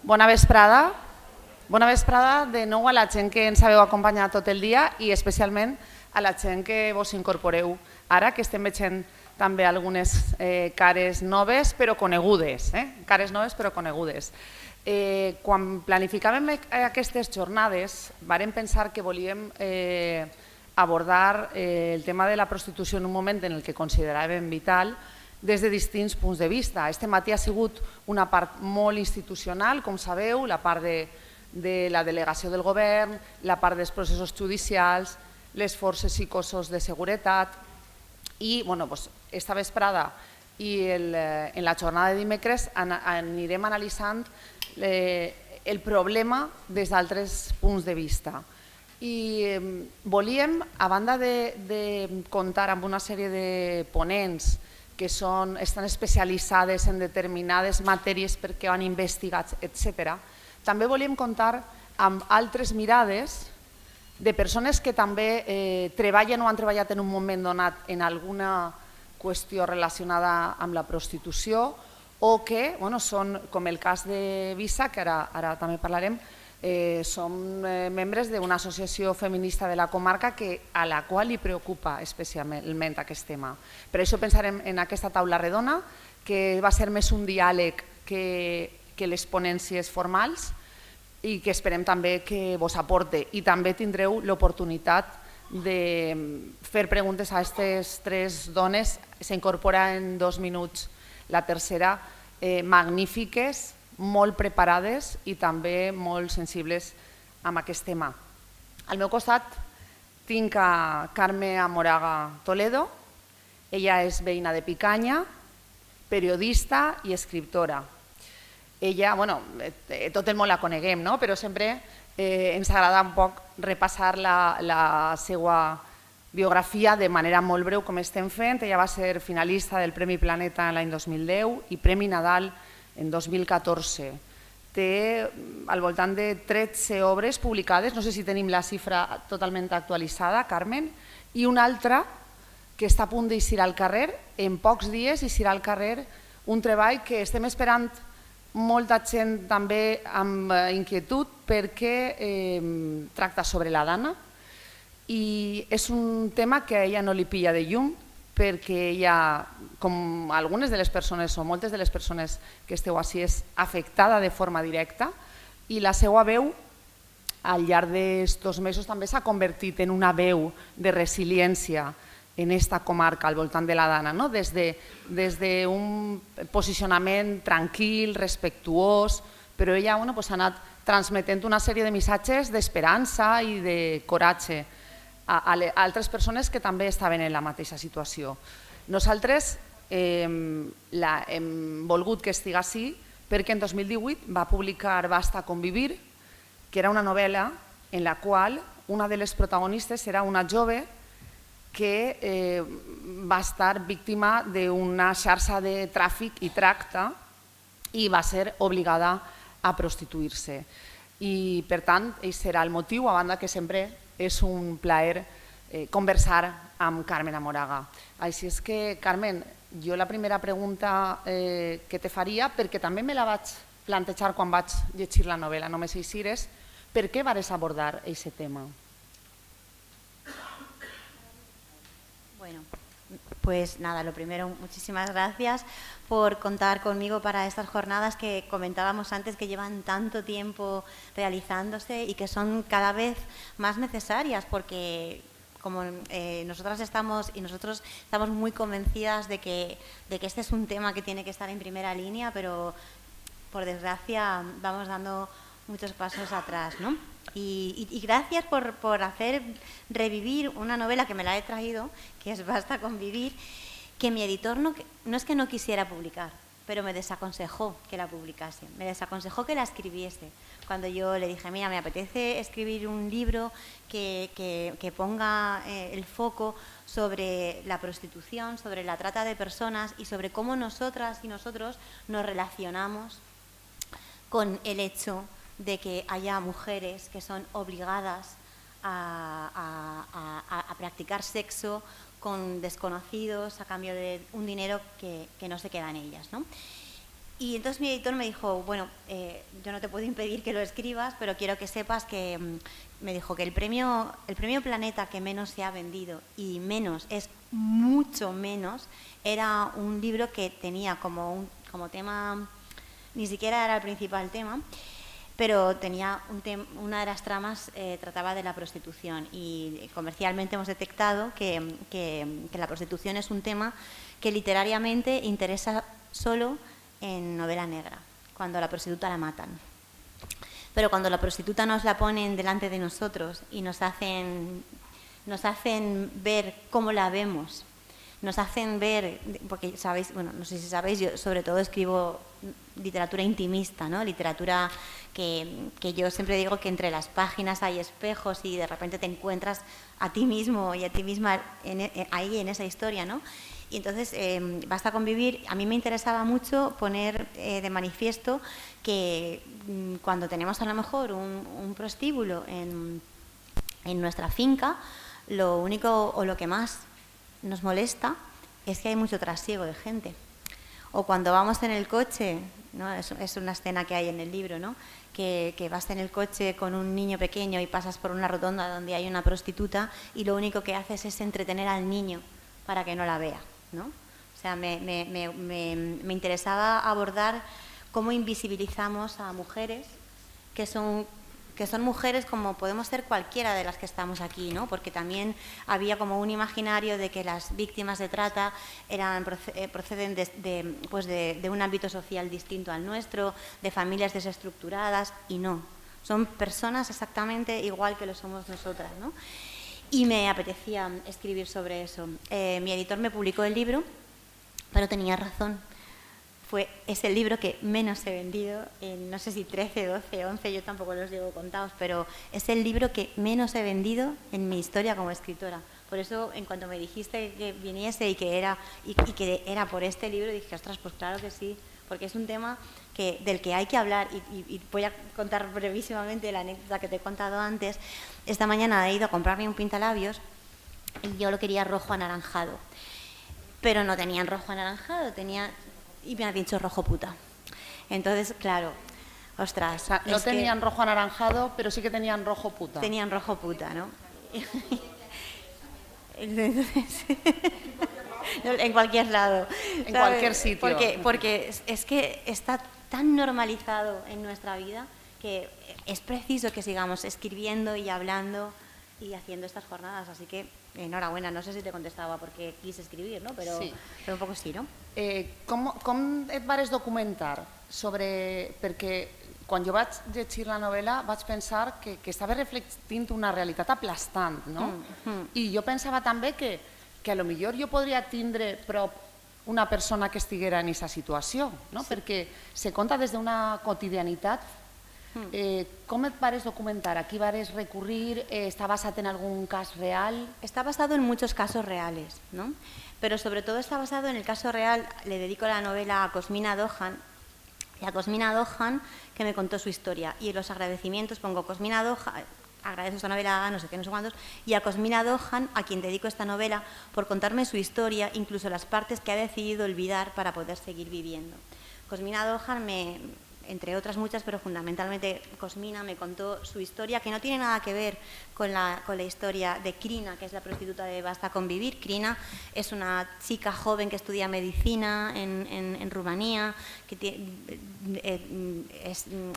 Bona vesprada. Bona vesprada de nou a la gent que ens haveu acompanyat tot el dia i especialment a la gent que vos incorporeu ara, que estem veient també algunes cares noves però conegudes. Cares noves però conegudes. Quan planificàvem aquestes jornades vàrem pensar que volíem abordar el tema de la prostitució en un moment en el que consideràvem vital des de distints punts de vista. Este matí ha sigut una part molt institucional, com sabeu, la part de la delegació del govern, la part dels processos judicials, les forces i cossos de seguretat i esta vesprada i en la jornada de dimecres anirem analitzant el problema des d'altres punts de vista. I volíem, a banda de comptar amb una sèrie de ponents que estan especialitzades en determinades matèries perquè han investigat, etc., també volíem comptar amb altres mirades de persones que també treballen o han treballat en un moment donat en alguna qüestió relacionada amb la prostitució o que són, com el cas de Visa, que ara també parlarem, som membres d'una associació feminista de la comarca a la qual li preocupa especialment aquest tema. Per això pensarem en aquesta taula redona, que va ser més un diàleg que les ponències formals i que esperem també que vos aporte. I també tindreu l'oportunitat de fer preguntes a aquestes tres dones. S'incorpora en 2 minuts la tercera, magnífiques, molt preparades i també molt sensibles amb aquest tema. Al meu costat tinc a Carme Amoraga Toledo. Ella és veïna de Picanya, periodista i escriptora. Ella, tot el món la coneguem, però sempre ens agrada un poc repassar la seva biografia de manera molt breu, com estem fent. Ella va ser finalista del Premi Planeta l'any 2010 i Premi Nadal en 2014. Té al voltant de 13 obres publicades, no sé si tenim la xifra totalment actualitzada, Carmen, i una altra que està a punt d'eixir al carrer, en pocs dies eixirà al carrer un treball que estem esperant molta gent també amb inquietud perquè tracta sobre la dana i és un tema que a ella no li pilla de llum perquè ella, com algunes de les persones o moltes de les persones que esteu així, és afectada de forma directa i la seva veu al llarg d'estos mesos també s'ha convertit en una veu de resiliència en esta comarca al voltant de la dana, des d'un posicionament tranquil, respectuós, però ella ha anat transmetent una sèrie de missatges d'esperança i de coratge a altres persones que també estaven en la mateixa situació. Nosaltres hem volgut que estigui així perquè en 2018 va publicar Basta convivir, que era una novel·la en la qual una de les protagonistes era una jove que va estar víctima d'una xarxa de tràfic i tracte i va ser obligada a prostituir-se. I per tant, aquest serà el motiu, a banda que sempre és un plaer conversar amb Carmen Amoraga. Així és que, Carmen, jo la primera pregunta que te faria, perquè també me la vaig plantejar quan vaig llegir la novel·la Només eixires, per què vares abordar aquest tema? Bueno, pues nada, lo primero, muchísimas gracias por contar conmigo para estas jornadas que comentábamos antes que llevan tanto tiempo realizándose y que son cada vez más necesarias porque como nosotros estamos muy convencidas de que este es un tema que tiene que estar en primera línea, pero por desgracia vamos dando muchos pasos atrás, ¿no? Y gracias por hacer revivir una novela que me la he traído, que es Basta convivir, que mi editor no es que no quisiera publicar, pero me desaconsejó que la publicase, me desaconsejó que la escribiese. Cuando yo le dije, mira, me apetece escribir un libro que ponga el foco sobre la prostitución, sobre la trata de personas y sobre cómo nosotras y nosotros nos relacionamos con el hecho de que haya mujeres que son obligadas a practicar sexo con desconocidos a cambio de un dinero que no se queda en ellas, ¿no? Y entonces mi editor me dijo, bueno, yo no te puedo impedir que lo escribas, pero quiero que sepas que, me dijo que el premio Planeta que menos se ha vendido, y menos, es mucho menos, era un libro que tenía como tema, ni siquiera era el principal tema, pero tenía una de las tramas trataba de la prostitución, y comercialmente hemos detectado que la prostitución es un tema que literariamente interesa solo en novela negra, cuando a la prostituta la matan. Pero cuando la prostituta nos la ponen delante de nosotros y nos hacen ver cómo la vemos, nos hacen ver, porque sabéis, bueno, no sé si sabéis, yo sobre todo escribo literatura intimista, ¿no? Literatura que yo siempre digo que entre las páginas hay espejos y de repente te encuentras a ti mismo y a ti misma ahí en esa historia, ¿no? Y entonces, Basta con vivir, a mí me interesaba mucho poner de manifiesto que cuando tenemos a lo mejor un prostíbulo en nuestra finca, lo único o lo que más nos molesta es que hay mucho trasiego de gente. O cuando vamos en el coche, ¿no? Es una escena que hay en el libro, ¿no? Que vas en el coche con un niño pequeño y pasas por una rotonda donde hay una prostituta y lo único que haces es entretener al niño para que no la vea, ¿no? O sea, me interesaba abordar cómo invisibilizamos a mujeres que son mujeres como podemos ser cualquiera de las que estamos aquí, ¿no? Porque también había como un imaginario de que las víctimas de trata proceden de un ámbito social distinto al nuestro, de familias desestructuradas, y no. Son personas exactamente igual que lo somos nosotras, ¿no? Y me apetecía escribir sobre eso. Mi editor me publicó el libro, pero tenía razón. Es el libro que menos he vendido, en no sé si 13, 12, 11, yo tampoco los llevo contados, pero es el libro que menos he vendido en mi historia como escritora. Por eso, en cuanto me dijiste que viniese y que era por este libro, dije, ostras, pues claro que sí, porque es un tema del que hay que hablar. Y voy a contar brevísimamente la anécdota que te he contado antes. Esta mañana he ido a comprarme un pintalabios y yo lo quería rojo anaranjado, pero no tenían rojo anaranjado, y me ha dicho rojo puta. Entonces, claro, ostras. O sea, no tenían rojo anaranjado, pero sí que tenían rojo puta. Tenían rojo puta, ¿no? En cualquier lado. En cualquier sitio. Porque es que está tan normalizado en nuestra vida que es preciso que sigamos escribiendo y hablando y haciendo estas jornadas. Así que enhorabuena, no sé si te contestaba porque quise escribir, no? Però, sí. Però un poc sí, no? Com et vares documentar sobre... Perquè quan jo vaig llegir la novel·la vaig pensar que estava reflectint una realitat aplastant, no? I jo pensava també que a lo millor jo podria tindre prop una persona que estiguera en aquesta situació, no? Perquè se conta des d'una quotidianitat. Com et vares documentar? ¿A qui vares recurrir? ¿Está basado en algún caso real? Está basado en muchos casos reales, ¿no? Pero sobre todo está basado en el caso real. Le dedico la novela a Cosmina Dohan, y a Cosmina Dohan que me contó su historia. Y en los agradecimientos pongo Cosmina Dohan, agradezco esta novela a no sé qué, no sé cuántos, y a Cosmina Dohan, a quien dedico esta novela, por contarme su historia, incluso las partes que ha decidido olvidar para poder seguir viviendo. Cosmina Dohan entre otras muchas, pero fundamentalmente Cosmina me contó su historia, que no tiene nada que ver con la historia de Crina, que es la prostituta de Basta con vivir. Crina es una chica joven que estudia medicina en Rumanía, que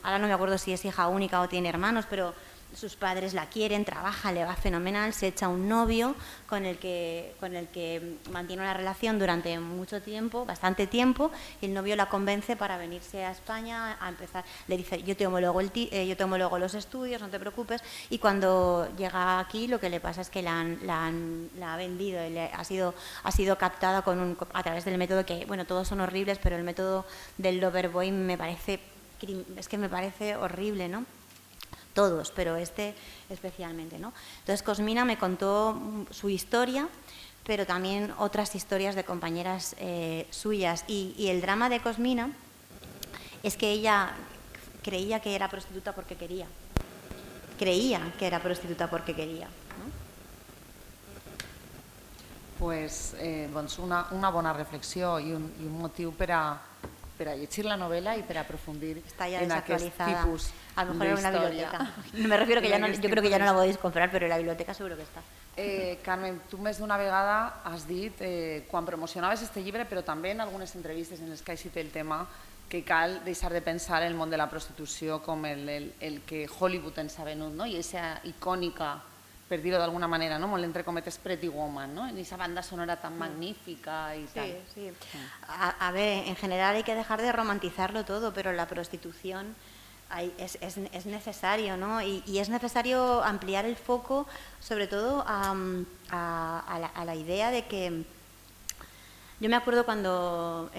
ahora no me acuerdo si es hija única o tiene hermanos, pero sus padres la quieren, trabaja, le va fenomenal, se echa un novio con el que mantiene una relación durante mucho tiempo, bastante tiempo, y el novio la convence para venirse a España a empezar. Le dice, yo te homologo los estudios, no te preocupes, y cuando llega aquí lo que le pasa es que la ha vendido, ha sido captada a través del método que, bueno, todos son horribles, pero el método del Loverboy me parece horrible, ¿no? Todos, pero este especialmente, ¿no? Entonces Cosmina me contó su historia, pero también otras historias de compañeras suyas. Y el drama de Cosmina es que ella creía que era prostituta porque quería. Creía que era prostituta porque quería, ¿no? Pues, doncs una bona reflexió i un motiu per per a llegir la novel·la i per a aprofundir Está ya en aquest desactualizada. tipus A lo mejor en una d'història. biblioteca. Me refiero que ya no, yo creo que ya no la podéis comprar, pero en la biblioteca seguro que está. Carmen, tu més d'una vegada has dit, quan promocionaves este llibre, però també en algunes entrevistes en les que has citat el tema, que cal deixar de pensar el món de la prostitució com el que Hollywood ens ha venut, no? I aquesta icònica, per dir-ho d'alguna manera, no? Molt entre cometes, Pretty Woman, no? En aquesta banda sonora tan magnífica y tal. Sí. A ver, en general hay que dejar de romantizarlo todo, pero la prostitución es necesario, ¿no? Y es necesario ampliar el foco, sobre todo a la idea de que... Yo me acuerdo cuando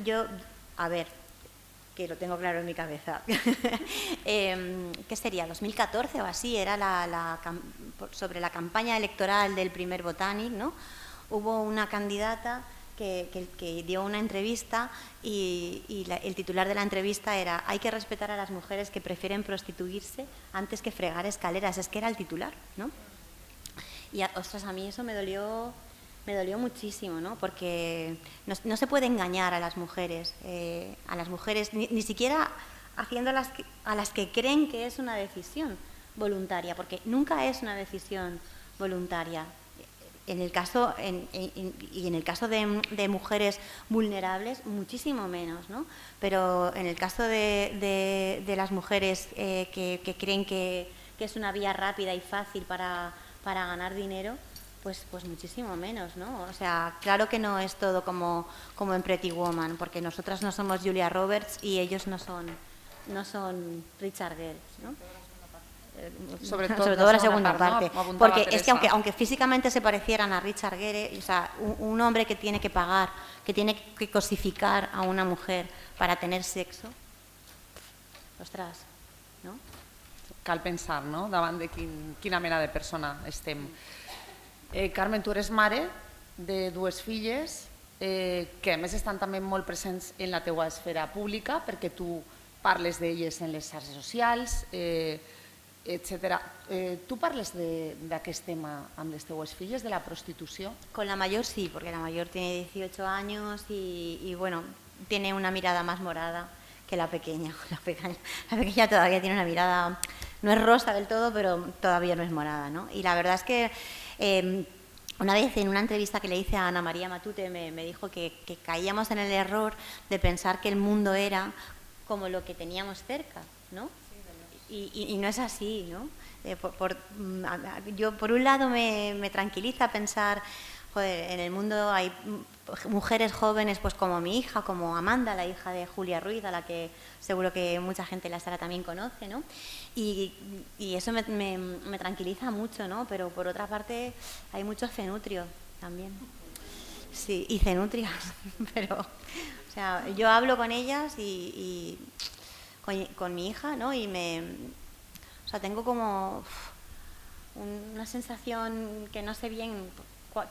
yo, a ver, que lo tengo claro en mi cabeza, ¿qué sería? 2014 o así, era sobre la campaña electoral del primer Botanic, ¿no? Hubo una candidata que dio una entrevista y el titular de la entrevista era: hay que respetar a las mujeres que prefieren prostituirse antes que fregar escaleras. Es que era el titular, ¿no? Y ostras, a mí eso me dolió muchísimo, ¿no? Porque no se puede engañar a las mujeres ni siquiera haciéndolas a las que creen que es una decisión voluntaria, porque nunca es una decisión voluntaria. En el caso de mujeres vulnerables, muchísimo menos, ¿no? Pero en el caso de las mujeres que creen que es una vía rápida y fácil para ganar dinero, pues muchísimo menos, ¿no? O sea, claro que no es todo como en Pretty Woman, porque nosotras no somos Julia Roberts y ellos no son Richard Gere, ¿no? Sobre todo la segunda parte, ¿no? Porque es que aunque físicamente se parecieran a Richard Gere, o sea, un hombre que tiene que pagar, que tiene que cosificar a una mujer para tener sexo, ostras, ¿no? Cal pensar, no?, davant de quina mena de persona estem. Carmen, tu eres mare de dues filles que a més estan també molt presents en la teua esfera pública perquè tu parles d'elles en les xarxes socials, etc. Tu parles d'aquest tema amb les teues filles, de la prostitució? Con la mayor sí, porque la mayor tiene 18 años y bueno, tiene una mirada más morada que la pequeña. La pequeña todavía tiene una mirada, no es rosa del todo, pero todavía no es morada, ¿no? Y la verdad es que una vez en una entrevista que le hice a Ana María Matute me dijo que caíamos en el error de pensar que el mundo era como lo que teníamos cerca, ¿no? Y no es así, ¿no? Yo por un lado me tranquiliza pensar, joder, en el mundo hay mujeres jóvenes pues como mi hija, como Amanda, la hija de Julia Ruiz, a la que seguro que mucha gente en la sala también conoce, ¿no? Y eso me tranquiliza mucho, ¿no? Pero por otra parte hay muchos cenutrios también. Sí, y cenutrias, pero, o sea, yo hablo con ellas y con mi hija, ¿no? Y o sea, tengo como una sensación que no sé bien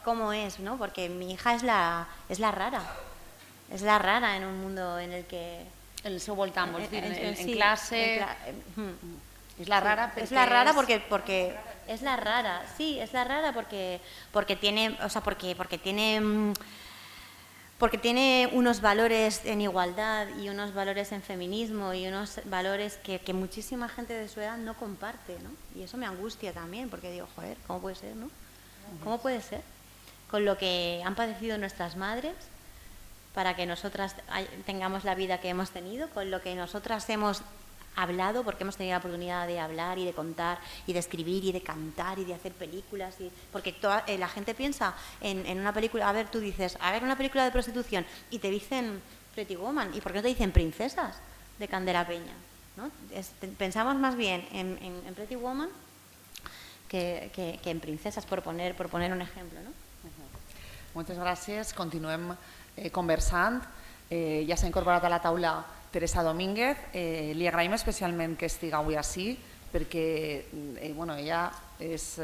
cómo es, ¿no? Porque mi hija es la rara. Es la rara en un mundo en el que... En el seu voltant, vols dir, en sí, classe... És la rara perquè... Es la rara porque es la rara, sí, es la rara porque tiene, o sea, porque tiene unos valores en igualdad y unos valores en feminismo y unos valores que muchísima gente de su edad no comparte, ¿no? Y eso me angustia también, porque digo, joder, ¿cómo puede ser, no? ¿Cómo puede ser? Con lo que han padecido nuestras madres para que nosotras tengamos la vida que hemos tenido, con lo que nosotras hemos hablado, porque hemos tenido la oportunidad de hablar y de contar y de escribir y de cantar y de hacer películas, porque la gente piensa en una película, a ver, tú dices, a ver, una película de prostitución y te dicen Pretty Woman, ¿y por qué no te dicen Princesas de Candela Peña? ¿No? Pensamos más bien en Pretty Woman que en Princesas, por poner un ejemplo, ¿no? Moltes gràcies, continuem conversant. Ja s'ha incorporat a la taula Teresa Domínguez. Li agraïm especialment que estigui avui ací perquè ella és,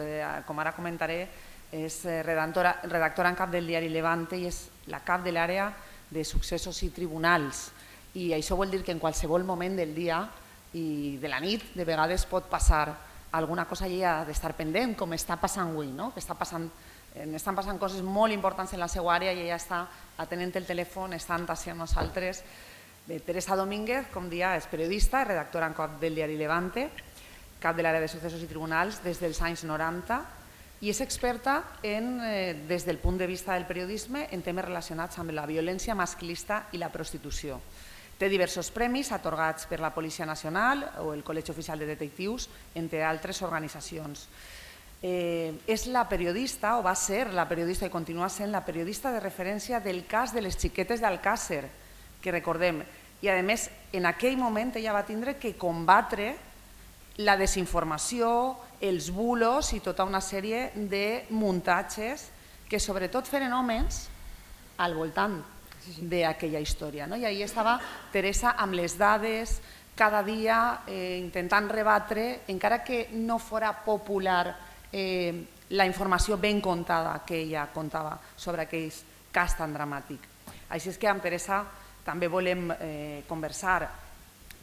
com ara comentaré, és redactora en cap del diari Levante i és la cap de l'àrea de successos i tribunals. I això vol dir que en qualsevol moment del dia i de la nit de vegades pot passar alguna cosa i ha d'estar pendent, com està passant avui, que està passant estan passant coses molt importants en la seva àrea i ella està atenent el telèfon, està amb nosaltres. Teresa Domínguez, com dia, és periodista, redactora en cap del diari Levante, cap de l'àrea de successos i tribunals des dels anys 90 i és experta des del punt de vista del periodisme en temes relacionats amb la violència masclista i la prostitució. Té diversos premis atorgats per la Policia Nacional o el Col·legi Oficial de Detectius, entre altres organitzacions. És la periodista, o va ser la periodista i continua sent la periodista de referència del cas de les xiquetes d'Alcàsser, que recordem, i a més en aquell moment ella va tindre que combatre la desinformació, els bulos i tota una sèrie de muntatges que sobretot feren homes al voltant d'aquella història. I ahí estava Teresa amb les dades, cada dia intentant rebatre, encara que no fora popular la informació ben contada que ella contava sobre aquell cas tan dramàtic. Així és que amb Teresa també volem conversar.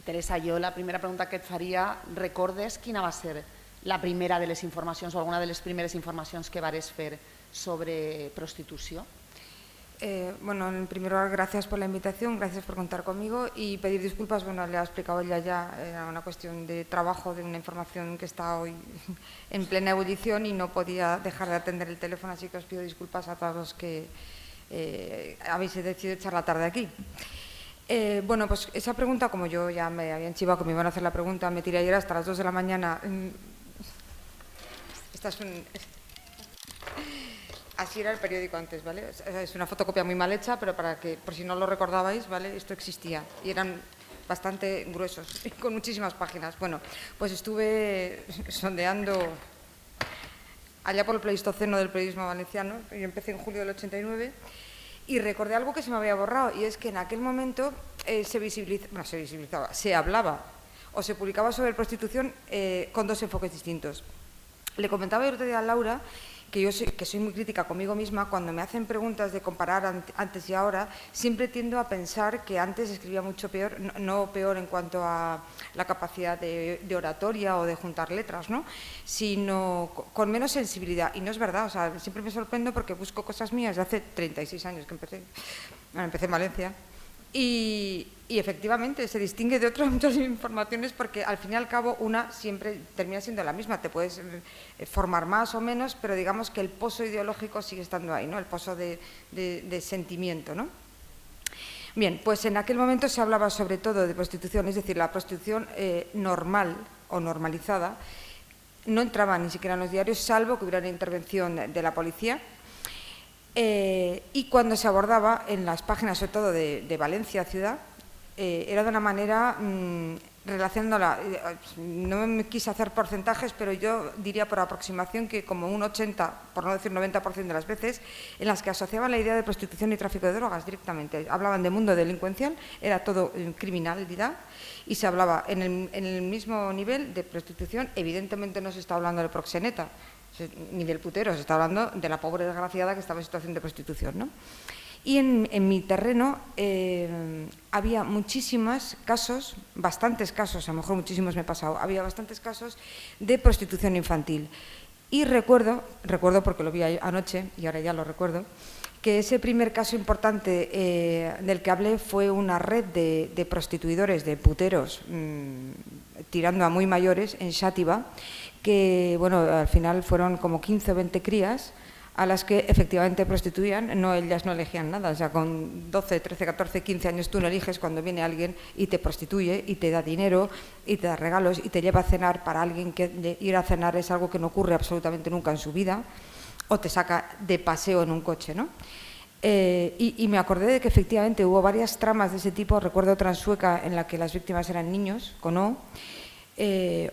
Teresa, jo la primera pregunta que et faria, recordes quina va ser la primera de les informacions o alguna de les primeres informacions que vares fer sobre prostitució? Bueno, primero gracias por la invitación, gracias por contar conmigo y pedir disculpas, bueno, le ha explicado ella ya, era una cuestión de trabajo, de una información que está hoy en plena ebullición y no podía dejar de atender el teléfono, así que os pido disculpas a todos los que habéis decidido echar la tarde aquí. Bueno, pues esa pregunta, como yo ya me había enchivado que me iban a hacer la pregunta, me tiré ayer hasta las 2 de la mañana. Esta es así era el periódico antes, ¿vale? Es una fotocopia muy mal hecha, pero para que, por si no lo recordabais, ¿vale? Esto existía y eran bastante gruesos, con muchísimas páginas. Bueno, pues estuve sondeando allá por el Pleistoceno del periodismo valenciano, yo empecé en julio del 89, y recordé algo que se me había borrado, y es que en aquel momento se hablaba o se publicaba sobre prostitución con dos enfoques distintos. Le comentaba el otro día a Laura que soy muy crítica conmigo misma. Cuando me hacen preguntas de comparar antes y ahora, siempre tiendo a pensar que antes escribía mucho peor, no peor en cuanto a la capacidad de oratoria o de juntar letras, ¿no? Sino con menos sensibilidad. Y no es verdad, o sea, siempre me sorprendo porque busco cosas mías de hace 36 años que empecé. Bueno, empecé en Valencia. Y efectivamente se distingue de otras muchas informaciones porque al fin y al cabo una siempre termina siendo la misma. Te puedes formar más o menos, pero digamos que el pozo ideológico sigue estando ahí, ¿no? El pozo de sentimiento, ¿no? Bien, pues en aquel momento se hablaba sobre todo de prostitución, es decir, la prostitución normal o normalizada no entraba ni siquiera en los diarios, salvo que hubiera una intervención de la policía. Y cuando se abordaba en las páginas, sobre todo de Valencia ciudad, era de una manera relacionándola, no me quise hacer porcentajes, pero yo diría por aproximación que como un 80, por no decir 90% de las veces, en las que asociaban la idea de prostitución y tráfico de drogas directamente. Hablaban de mundo delincuencial, era todo criminalidad, y se hablaba en el mismo nivel de prostitución. Evidentemente no se está hablando del proxeneta, ni del putero, se está hablando de la pobre desgraciada que estaba en situación de prostitución, ¿no? Y en mi terreno había muchísimos casos, bastantes casos, a lo mejor muchísimos me he pasado, había bastantes casos de prostitución infantil. Y recuerdo porque lo vi anoche y ahora ya lo recuerdo, que ese primer caso importante del que hablé fue una red de prostituidores, de puteros, tirando a muy mayores en Xàtiva, que bueno, al final fueron como 15 o 20 crías a las que efectivamente prostituían. No, ellas no elegían nada, o sea, con 12, 13, 14, 15 años tú no eliges cuando viene alguien y te prostituye y te da dinero y te da regalos y te lleva a cenar. Para alguien que ir a cenar es algo que no ocurre absolutamente nunca en su vida, o te saca de paseo en un coche, ¿no? Y me acordé de que efectivamente hubo varias tramas de ese tipo. Recuerdo otra en Sueca en la que las víctimas eran niños, con O.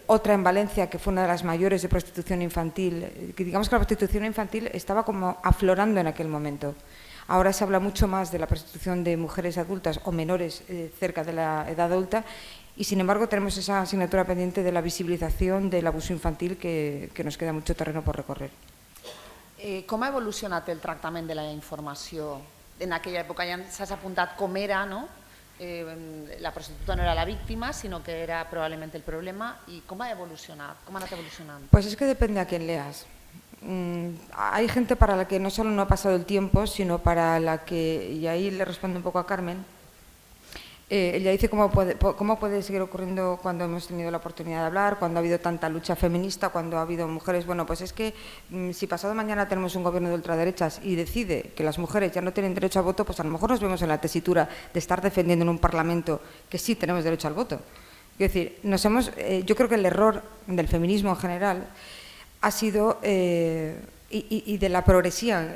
Otra en Valencia, que fue una de las mayores de prostitución infantil, que digamos que la prostitución infantil estaba como aflorando en aquel momento. Ahora se habla mucho más de la prostitución de mujeres adultas o menores cerca de la edad adulta, y sin embargo tenemos esa asignatura pendiente de la visibilización del abuso infantil que nos queda mucho terreno por recorrer. Com ha evolucionat el tractament de la informació? En aquella època ja s'has apuntat com era, no? La prostituta no era la víctima, sino que era probablemente el problema. ¿Y cómo ha evolucionado? ¿Cómo ha anat evolucionant? Pues es que depende a quién leas. hay gente para la que no solo no ha pasado el tiempo, sino para la que, y ahí le respondo un poco a Carmen, ella dice cómo puede seguir ocurriendo cuando hemos tenido la oportunidad de hablar, cuando ha habido tanta lucha feminista, cuando ha habido mujeres. Bueno, pues es que si pasado mañana tenemos un gobierno de ultraderechas y decide que las mujeres ya no tienen derecho al voto, pues a lo mejor nos vemos en la tesitura de estar defendiendo en un parlamento que sí tenemos derecho al voto. Es decir, yo creo que el error del feminismo en general ha sido, y de la progresía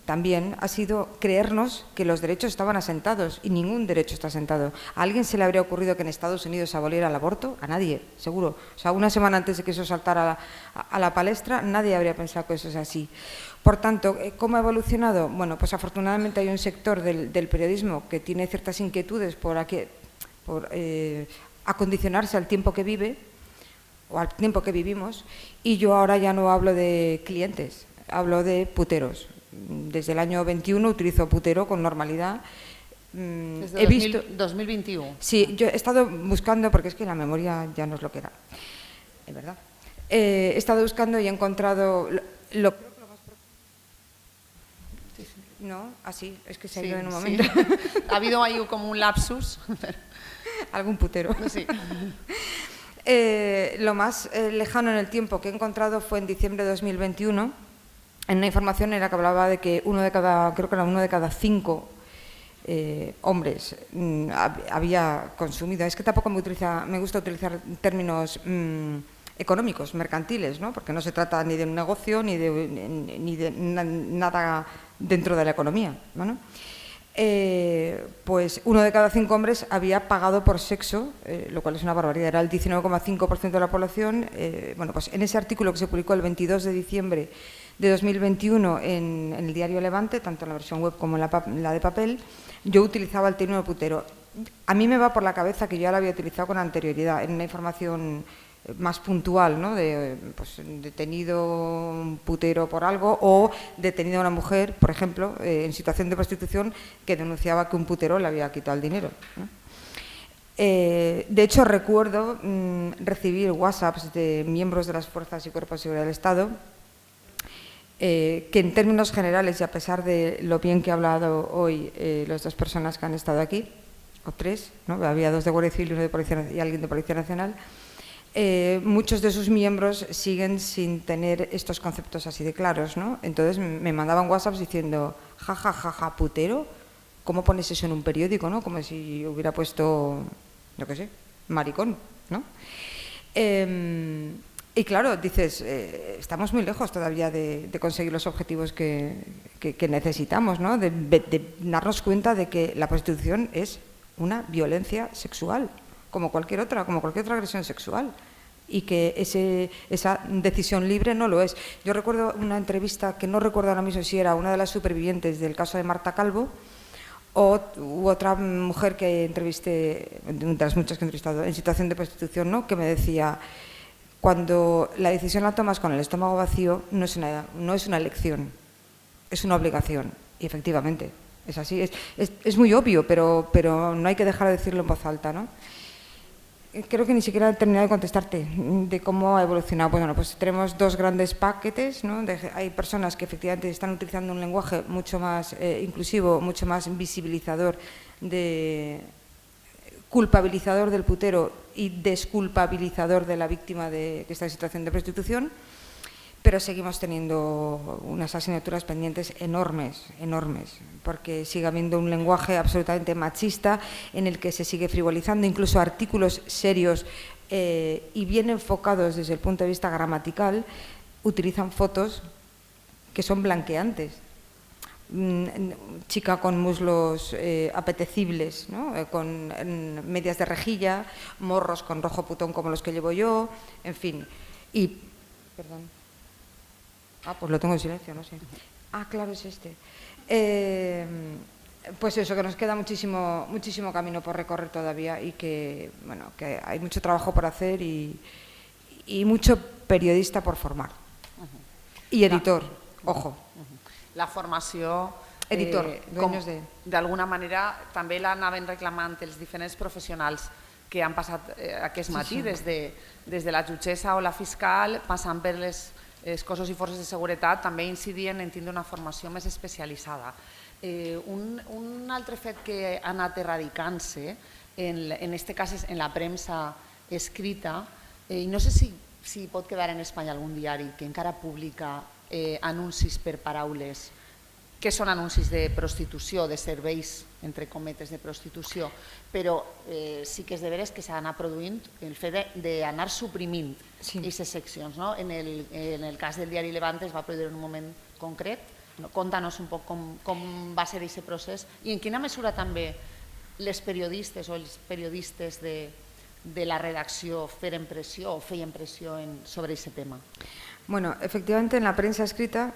también, ha sido creernos que los derechos estaban asentados, y ningún derecho está asentado. ¿A alguien se le habría ocurrido que en Estados Unidos se aboliera el aborto? A nadie, seguro. O sea, una semana antes de que eso saltara a la palestra, nadie habría pensado que eso es así. Por tanto, ¿cómo ha evolucionado? Bueno, pues afortunadamente hay un sector del periodismo que tiene ciertas inquietudes por acondicionarse al tiempo que vive, o al tiempo que vivimos, y yo ahora ya no hablo de clientes, hablo de puteros. Desde el año 21 utilizo putero con normalidad. Desde 2021. Sí, yo he estado buscando, porque es que la memoria ya no es lo que era, es verdad. He estado buscando y he encontrado No, así, es que se ha ido en un momento. Sí. Ha habido ahí como un lapsus. Algún putero. Sí. Lo más lejano en el tiempo que he encontrado fue en diciembre de 2021, en una información en la que hablaba de que uno de cada 5 hombres había consumido. Es que tampoco me gusta utilizar términos económicos, mercantiles, ¿no? Porque no se trata ni de un negocio ni de nada dentro de la economía, ¿no? Pues 1 de cada 5 hombres había pagado por sexo, lo cual es una barbaridad, era el 19,5% de la población. Bueno, pues en ese artículo que se publicó el 22 de diciembre de 2021 en el diario Levante, tanto en la versión web como en la de papel, yo utilizaba el término putero. A mí me va por la cabeza que yo ya lo había utilizado con anterioridad, en una información más puntual, ¿no? Pues, detenido un putero por algo, o detenida una mujer, por ejemplo, en situación de prostitución, que denunciaba que un putero le había quitado el dinero, ¿no? De hecho, recuerdo recibir WhatsApps de miembros de las fuerzas y cuerpos de seguridad del Estado que en términos generales, y a pesar de lo bien que ha hablado hoy las 2 personas que han estado aquí, o 3, ¿no? Había 2 de Guardia Civil y alguien de Policía Nacional, muchos de sus miembros siguen sin tener estos conceptos así de claros, ¿no? Entonces me mandaban WhatsApps diciendo, ja, putero, ¿cómo pones eso en un periódico, no? Como si hubiera puesto, yo qué sé, maricón, ¿no? Y claro, dices, estamos muy lejos todavía de conseguir los objetivos que necesitamos, ¿no? De darnos cuenta de que la prostitución es una violencia sexual, como cualquier otra agresión sexual, y que esa decisión libre no lo es. Yo recuerdo una entrevista, que no recuerdo ahora mismo si era una de las supervivientes del caso de Marta Calvo, u otra mujer que entrevisté, de las muchas que he entrevistado, en situación de prostitución, ¿no? Que me decía, cuando la decisión la tomas con el estómago vacío, no es una elección, es una obligación. Y efectivamente, es así. Es muy obvio, pero no hay que dejar de decirlo en voz alta, ¿no? Creo que ni siquiera he terminado de contestarte de cómo ha evolucionado. Bueno, pues tenemos 2 grandes paquetes, ¿no? Hay personas que efectivamente están utilizando un lenguaje mucho más inclusivo, mucho más visibilizador, culpabilizador del putero y desculpabilizador de la víctima que está en situación de prostitución, pero seguimos teniendo unas asignaturas pendientes enormes, porque sigue habiendo un lenguaje absolutamente machista en el que se sigue frivolizando, incluso artículos serios y bien enfocados desde el punto de vista gramatical, utilizan fotos que son blanqueantes. Chica con muslos apetecibles, ¿no? Con medias de rejilla, morros con rojo putón como los que llevo yo, en fin. Perdón. Pues lo tengo en silencio, no sé. Claro, es este. Pues eso, que nos queda muchísimo camino por recorrer todavía, y que, bueno, que hay mucho trabajo por hacer y mucho periodista por formar. I editor, ojo. La formació... Editor, d'alguna manera també l'anaven reclamant els diferents professionals que han passat aquest matí, des de la jutgessa o la fiscal, passant per les els cossos i forces de seguretat també incidien en tindre una formació més especialitzada. Un altre fet que ha anat erradicant-se, en aquest cas en la premsa escrita, i no sé si pot quedar en Espanya algun diari que encara publica anuncis per paraules, que són anuncis de prostitució, de serveis, entre cometes, de prostitució, però sí que és de veres que s'ha anat produint el fet d'anar suprimint aquestes seccions. En el cas del diari Levante es va produir en un moment concret. Conta-nos un poc com va ser aquest procés i en quina mesura també les periodistes o els periodistes de la redacció feien pressió sobre aquest tema. Bueno, efectivamente en la prensa escrita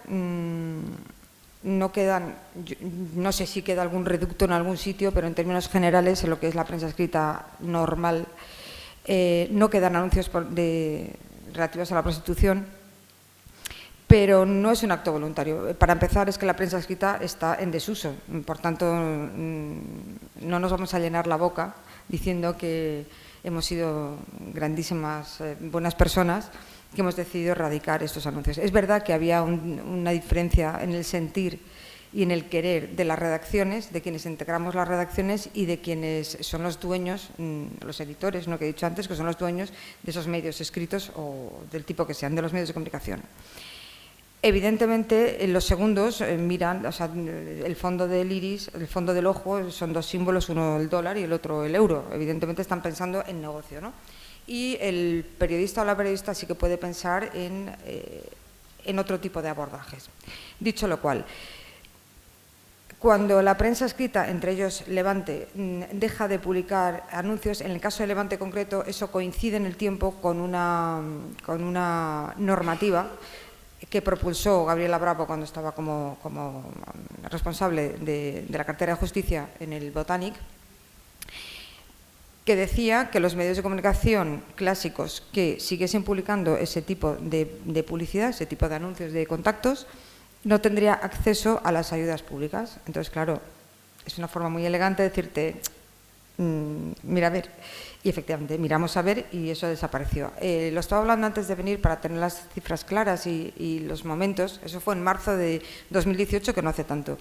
no quedan, no sé si queda algún reducto en algún sitio, pero en términos generales, en lo que es la prensa escrita normal, no quedan anuncios relativos a la prostitución, pero no es un acto voluntario. Para empezar, es que la prensa escrita está en desuso, por tanto, no nos vamos a llenar la boca diciendo que hemos sido grandísimas, buenas personas, que hemos decidido erradicar estos anuncios. Es verdad que había una diferencia en el sentir y en el querer de las redacciones, de quienes integramos las redacciones y de quienes son los dueños, los editores, ¿no?, que he dicho antes, que son los dueños de esos medios escritos o del tipo que sean, de los medios de comunicación. Evidentemente, los segundos miran, o sea, el fondo del iris, el fondo del ojo, son dos símbolos, uno el dólar y el otro el euro. Evidentemente están pensando en negocio, ¿no? Y el periodista o la periodista sí que puede pensar en otro tipo de abordajes. Dicho lo cual, cuando la prensa escrita, entre ellos Levante, deja de publicar anuncios, en el caso de Levante concreto, eso coincide en el tiempo con una normativa que propulsó Gabriela Bravo cuando estaba como responsable de la cartera de Justicia en el Botanic, que decía que los medios de comunicación clásicos que siguiesen publicando ese tipo de publicidad, ese tipo de anuncios de contactos, no tendría acceso a las ayudas públicas. Entonces, claro, es una forma muy elegante de decirte, mira a ver, y efectivamente miramos a ver y eso desapareció. Lo estaba hablando antes de venir para tener las cifras claras y los momentos, eso fue en marzo de 2018, que no hace tanto.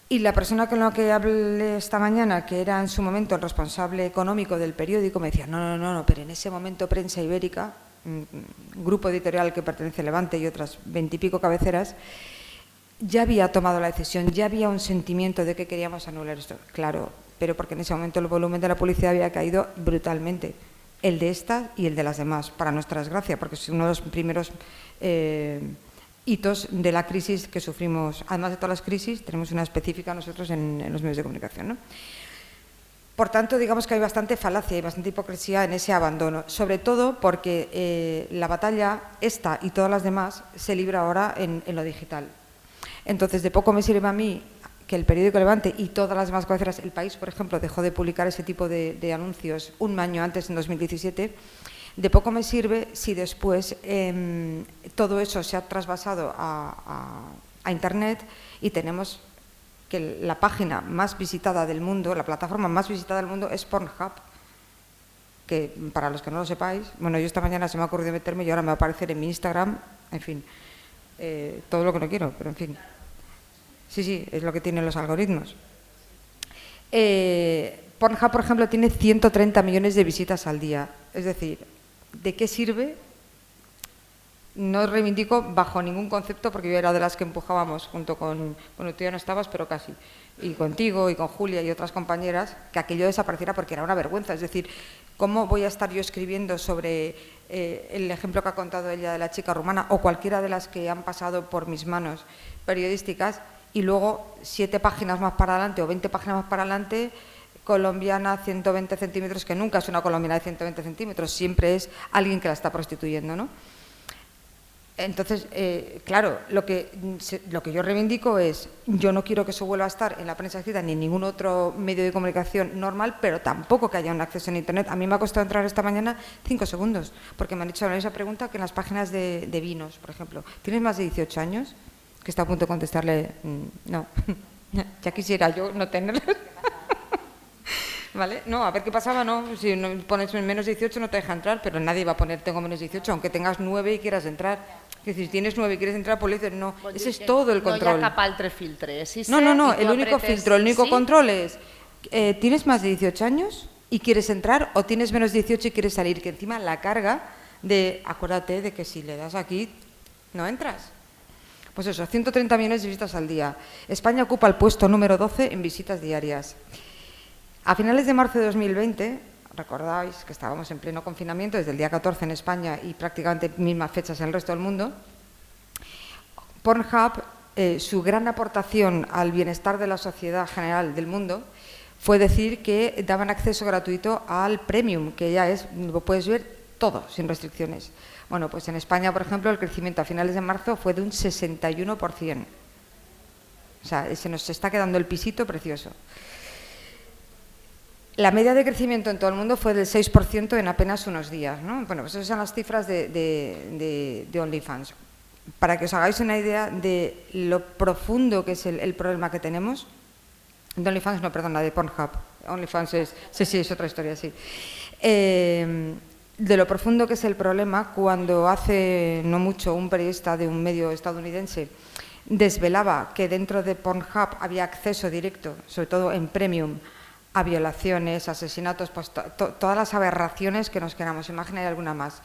Y la persona con la que hablé esta mañana, que era en su momento el responsable económico del periódico, me decía, no, pero en ese momento Prensa Ibérica, un grupo editorial que pertenece a Levante y otras 20 y pico cabeceras, ya había tomado la decisión, ya había un sentimiento de que queríamos anular esto. Claro, pero porque en ese momento el volumen de la publicidad había caído brutalmente, el de esta y el de las demás, para nuestra desgracia, porque es uno de los primeros hitos de la crisis que sufrimos. Además de todas las crisis, tenemos una específica nosotros en los medios de comunicación, ¿no? Por tanto, digamos que hay bastante falacia y bastante hipocresía en ese abandono, sobre todo porque la batalla, esta y todas las demás, se libra ahora en lo digital. Entonces, de poco me sirve a mí que el periódico Levante y todas las demás cabeceras, El País, por ejemplo, dejó de publicar ese tipo de anuncios un año antes, en 2017, de poco me sirve si después todo eso se ha trasvasado a Internet y tenemos que la página más visitada del mundo, la plataforma más visitada del mundo es Pornhub, que para los que no lo sepáis, bueno, yo esta mañana se me ha ocurrido meterme y ahora me va a aparecer en mi Instagram, en fin, todo lo que no quiero, pero en fin. Sí, es lo que tienen los algoritmos. Pornhub, por ejemplo, tiene 130 millones de visitas al día, es decir, ¿de qué sirve? No reivindico bajo ningún concepto, porque yo era de las que empujábamos junto con, bueno, tú ya no estabas, pero casi, y contigo y con Julia y otras compañeras, que aquello desapareciera porque era una vergüenza. Es decir, ¿cómo voy a estar yo escribiendo sobre el ejemplo que ha contado ella de la chica rumana o cualquiera de las que han pasado por mis manos periodísticas y luego 7 páginas más para adelante o 20 páginas más para adelante, colombiana 120 centímetros, que nunca es una colombiana de 120 centímetros, siempre es alguien que la está prostituyendo, ¿no? Entonces, claro, lo que yo reivindico es, yo no quiero que eso vuelva a estar en la prensa escrita ni en ningún otro medio de comunicación normal, pero tampoco que haya un acceso en Internet. A mí me ha costado entrar esta mañana 5 segundos, porque me han hecho la misma pregunta que en las páginas de vinos, por ejemplo. ¿Tienes más de 18 años? Que está a punto de contestarle, no, ya quisiera yo no tenerlo. ¿Vale? No, a ver qué pasaba, no, si no pones menos de 18 no te deja entrar, pero nadie va a poner tengo menos de 18, aunque tengas 9 y quieras entrar. Es decir, si tienes 9 y quieres entrar, pues le dices no. Vol Ese dir es que todo el control. No hi ha cap altre filtre. Sí, No, no, no, y tú el único apretes filtro, el único sí. control es, ¿tienes más de 18 años y quieres entrar o tienes menos de 18 y quieres salir? Que encima la carga de, acuérdate de que si le das aquí, no entras. Pues eso, 130 millones de visitas al día. España ocupa el puesto número 12 en visitas diarias. A finales de marzo de 2020, recordáis que estábamos en pleno confinamiento desde el día 14 en España y prácticamente mismas fechas en el resto del mundo, Pornhub, su gran aportación al bienestar de la sociedad general del mundo fue decir que daban acceso gratuito al Premium, que ya es, lo puedes ver todo, sin restricciones. Bueno, pues en España, por ejemplo, el crecimiento a finales de marzo fue de un 61%. O sea, se nos está quedando el pisito precioso. La media de crecimiento en todo el mundo fue del 6% en apenas unos días, ¿no? Bueno, pues esas son las cifras de OnlyFans. Para que os hagáis una idea de lo profundo que es el problema que tenemos, de OnlyFans, no, perdón, la de Pornhub. OnlyFans es otra historia, sí. De lo profundo que es el problema, cuando hace no mucho un periodista de un medio estadounidense desvelaba que dentro de Pornhub había acceso directo, sobre todo en Premium, a violaciones, asesinatos, pues todas las aberraciones que nos queramos imaginar y alguna más.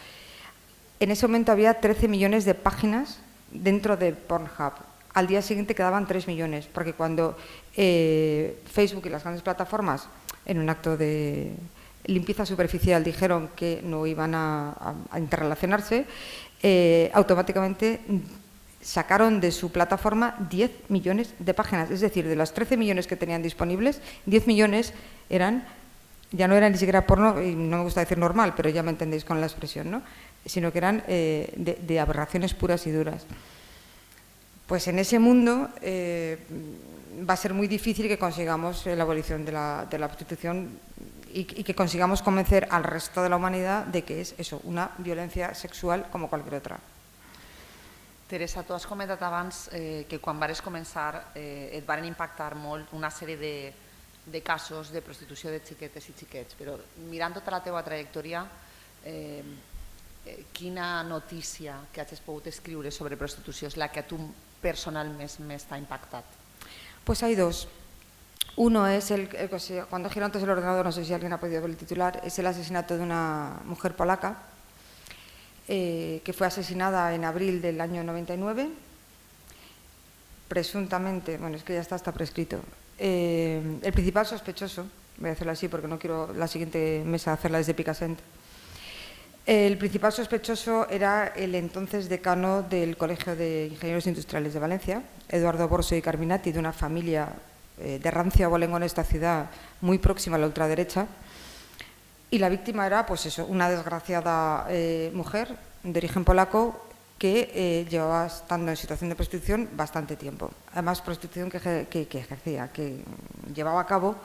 En ese momento había 13 millones de páginas dentro de Pornhub. Al día siguiente quedaban 3 millones, porque cuando Facebook y las grandes plataformas, en un acto de limpieza superficial, dijeron que no iban a interrelacionarse, automáticamente sacaron de su plataforma 10 millones de páginas. Es decir, de las 13 millones que tenían disponibles, 10 millones ya no eran ni siquiera porno, y no me gusta decir normal, pero ya me entendéis con la expresión, ¿no? Sino que eran de aberraciones puras y duras. Pues en ese mundo va a ser muy difícil que consigamos la abolición de la prostitución y que consigamos convencer al resto de la humanidad de que es eso, una violencia sexual como cualquier otra. Teresa, tu has comentat abans que quan vares començar et varen impactar molt una sèrie de casos de prostitució de xiquetes i xiquets, però mirant tota la teva trajectòria, quina notícia que hagis pogut escriure sobre prostitució és la que a tu personalment més t'ha impactat? Pues hay dos. Uno es cuando giro antes el ordenador, no sé si alguien ha podido ver el titular, es el asesinato de una mujer polaca que fue asesinada en abril del año 99, presuntamente, bueno, es que ya está prescrito. El principal sospechoso, voy a hacerlo así porque no quiero la siguiente mesa hacerla desde Picassent. El principal sospechoso era el entonces decano del Colegio de Ingenieros Industriales de Valencia, Eduardo Borso y Carminati, de una familia de rancio abolengo en esta ciudad muy próxima a la ultraderecha. Y la víctima era, pues eso, una desgraciada mujer de origen polaco que llevaba estando en situación de prostitución bastante tiempo. Además, prostitución que ejercía, que llevaba a cabo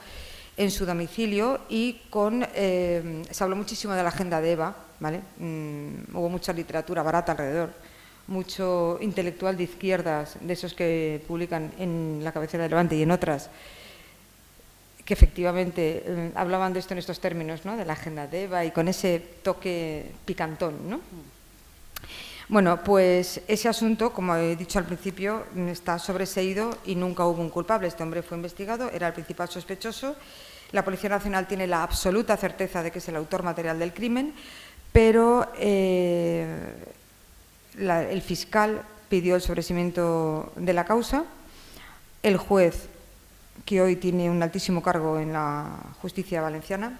en su domicilio y se habló muchísimo de la agenda de Eva, ¿vale? Hubo mucha literatura barata alrededor, mucho intelectual de izquierdas, de esos que publican en La Cabecera de Levante y en otras, que efectivamente hablaban de esto en estos términos, ¿no? De la agenda de Eva y con ese toque picantón, ¿no? Bueno, pues ese asunto, como he dicho al principio, está sobreseído y nunca hubo un culpable. Este hombre fue investigado, era el principal sospechoso. La Policía Nacional tiene la absoluta certeza de que es el autor material del crimen, pero el fiscal pidió el sobreseimiento de la causa. El juez, que hoy tiene un altísimo cargo en la justicia valenciana,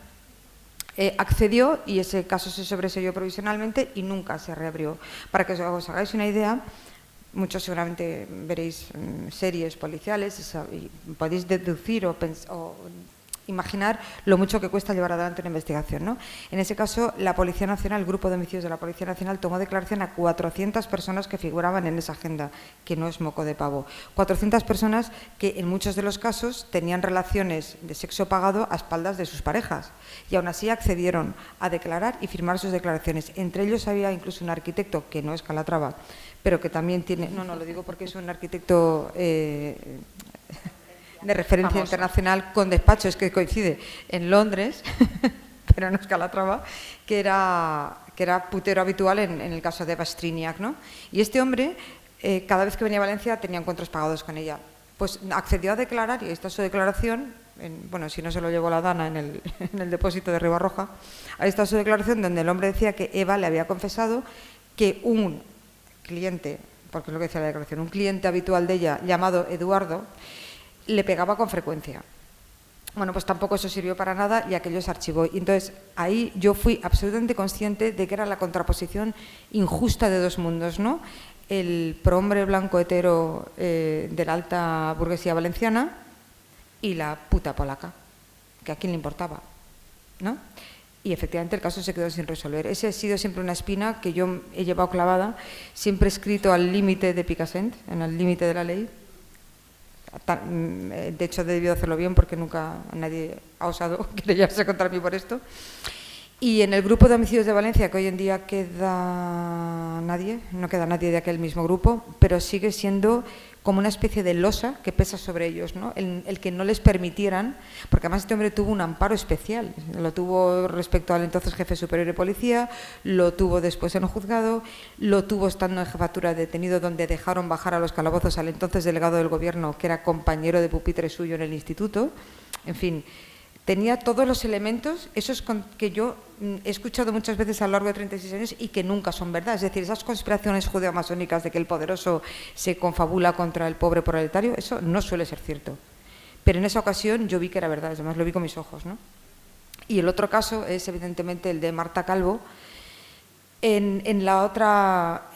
accedió y ese caso se sobreseyó provisionalmente y nunca se reabrió. Para que os hagáis una idea, muchos seguramente veréis series policiales y podéis deducir o imaginar lo mucho que cuesta llevar adelante una investigación, ¿no? En ese caso, la Policía Nacional, el Grupo de Homicidios de la Policía Nacional, tomó declaración a 400 personas que figuraban en esa agenda, que no es moco de pavo. 400 personas que en muchos de los casos tenían relaciones de sexo pagado a espaldas de sus parejas y aún así accedieron a declarar y firmar sus declaraciones. Entre ellos había incluso un arquitecto, que no es Calatrava, pero que también tiene... No, lo digo porque es un arquitecto... de referencia famoso, internacional con despacho, es que coincide en Londres, pero no es Calatrava, que era que era putero habitual en el caso de Eva Striniak, ¿no? Y este hombre, cada vez que venía a Valencia, tenía encuentros pagados con ella. Pues accedió a declarar, y esta es su declaración, bueno, si no se lo llevó la Dana en el depósito de Ribarroja, ahí está su declaración donde el hombre decía que Eva le había confesado que un cliente, porque es lo que decía la declaración, un cliente habitual de ella llamado Eduardo, le pegaba con frecuencia. Bueno, pues tampoco eso sirvió para nada y aquello se archivó. Y entonces ahí yo fui absolutamente consciente de que era la contraposición injusta de dos mundos, ¿no? El prohombre blanco hetero de la alta burguesía valenciana y la puta polaca, que a quién le importaba, ¿no? Y efectivamente el caso se quedó sin resolver. Ese ha sido siempre una espina que yo he llevado clavada, siempre escrito al límite de Picassent, en el límite de la ley. De hecho, he debido hacerlo bien porque nunca nadie ha osado querellarse contra mí por esto. Y en el grupo de homicidios de Valencia, que hoy en día queda nadie, no queda nadie de aquel mismo grupo, pero sigue siendo como una especie de losa que pesa sobre ellos, ¿no? El que no les permitieran, porque además este hombre tuvo un amparo especial, lo tuvo respecto al entonces jefe superior de policía, lo tuvo después en un juzgado, lo tuvo estando en jefatura de detenido, donde dejaron bajar a los calabozos al entonces delegado del gobierno, que era compañero de pupitre suyo en el instituto, en fin. Tenía todos los elementos, esos que yo he escuchado muchas veces a lo largo de 36 años y que nunca son verdad. Es decir, esas conspiraciones judeo-masónicas de que el poderoso se confabula contra el pobre proletario, eso no suele ser cierto. Pero en esa ocasión yo vi que era verdad, además lo vi con mis ojos, ¿no? Y el otro caso es evidentemente el de Marta Calvo. En la otra,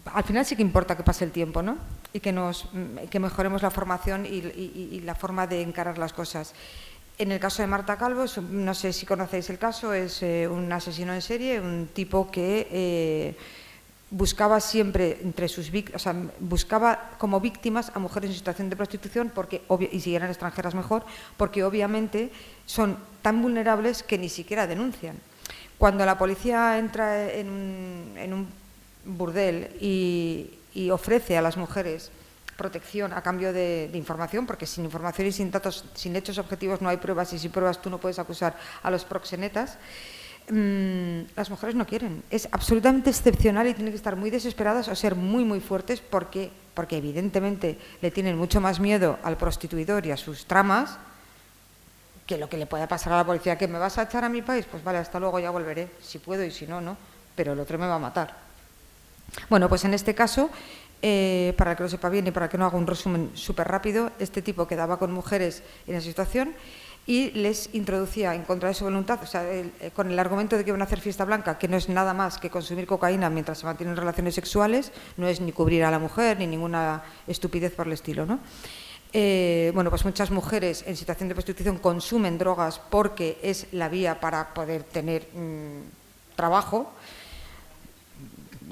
al final sí que importa que pase el tiempo, ¿no? Y que mejoremos la formación y la forma de encarar las cosas. En el caso de Marta Calvo, no sé si conocéis el caso, es un asesino en serie, un tipo que buscaba siempre entre sus víctimas, o sea, buscaba como víctimas a mujeres en situación de prostitución, y si eran extranjeras mejor, porque obviamente son tan vulnerables que ni siquiera denuncian. Cuando la policía entra en un burdel y ofrece a las mujeres protección a cambio de información, porque sin información y sin datos, sin hechos objetivos no hay pruebas, y sin pruebas tú no puedes acusar a los proxenetas, las mujeres no quieren. Es absolutamente excepcional y tienen que estar muy desesperadas o ser muy, muy fuertes porque evidentemente le tienen mucho más miedo al prostituidor y a sus tramas que lo que le pueda pasar a la policía. ¿Que me vas a echar a mi país? Pues vale, hasta luego, ya volveré, si puedo y si no, no, pero el otro me va a matar. Bueno, pues en este caso, para que lo sepa bien y para que no haga un resumen súper rápido, este tipo quedaba con mujeres en esa situación y les introducía en contra de su voluntad, o sea, con el argumento de que iban a hacer fiesta blanca, que no es nada más que consumir cocaína mientras se mantienen relaciones sexuales, no es ni cubrir a la mujer ni ninguna estupidez por el estilo, ¿no? Bueno, pues muchas mujeres en situación de prostitución consumen drogas porque es la vía para poder tener trabajo.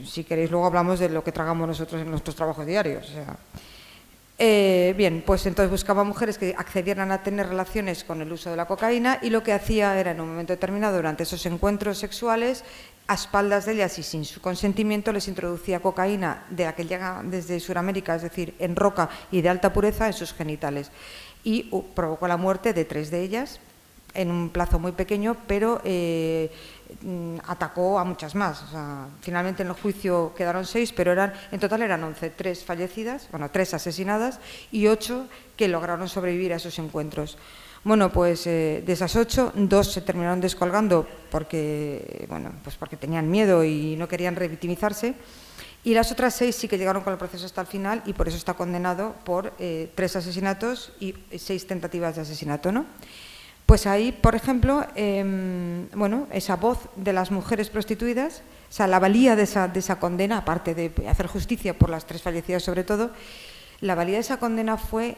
Si queréis luego hablamos de lo que tragamos nosotros en nuestros trabajos diarios. O sea. Bien, pues entonces buscaba mujeres que accedieran a tener relaciones con el uso de la cocaína y lo que hacía era en un momento determinado durante esos encuentros sexuales, a espaldas de ellas y sin su consentimiento les introducía cocaína de la que llega desde Sudamérica, es decir, en roca y de alta pureza en sus genitales y provocó la muerte de 3 de ellas en un plazo muy pequeño, pero atacó a muchas más. O sea, finalmente en el juicio quedaron 6, pero en total eran 11, 3 fallecidas, bueno, 3 asesinadas y 8 que lograron sobrevivir a esos encuentros. Bueno, pues de esas 8, 2 se terminaron descolgando porque, bueno, pues porque tenían miedo y no querían revictimizarse. Y las otras 6 sí que llegaron con el proceso hasta el final y por eso está condenado por 3 asesinatos y 6 tentativas de asesinato, ¿no? Pues ahí, por ejemplo, bueno, esa voz de las mujeres prostituidas, o sea, la valía de esa condena, aparte de hacer justicia por las 3 fallecidas sobre todo, la valía de esa condena fue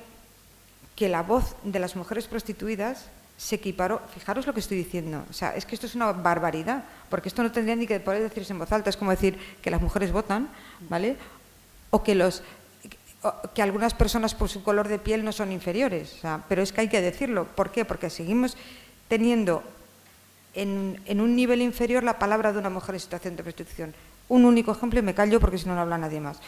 que la voz de las mujeres prostituidas se equiparó. Fijaros lo que estoy diciendo, o sea, es que esto es una barbaridad, porque esto no tendría ni que poder decirse en voz alta, es como decir que las mujeres votan, ¿vale? O que algunas personas por su color de piel no son inferiores, o sea, pero es que hay que decirlo. ¿Por qué? Porque seguimos teniendo en un nivel inferior la palabra de una mujer en situación de prostitución. Un único ejemplo y me callo porque si no, no habla nadie más.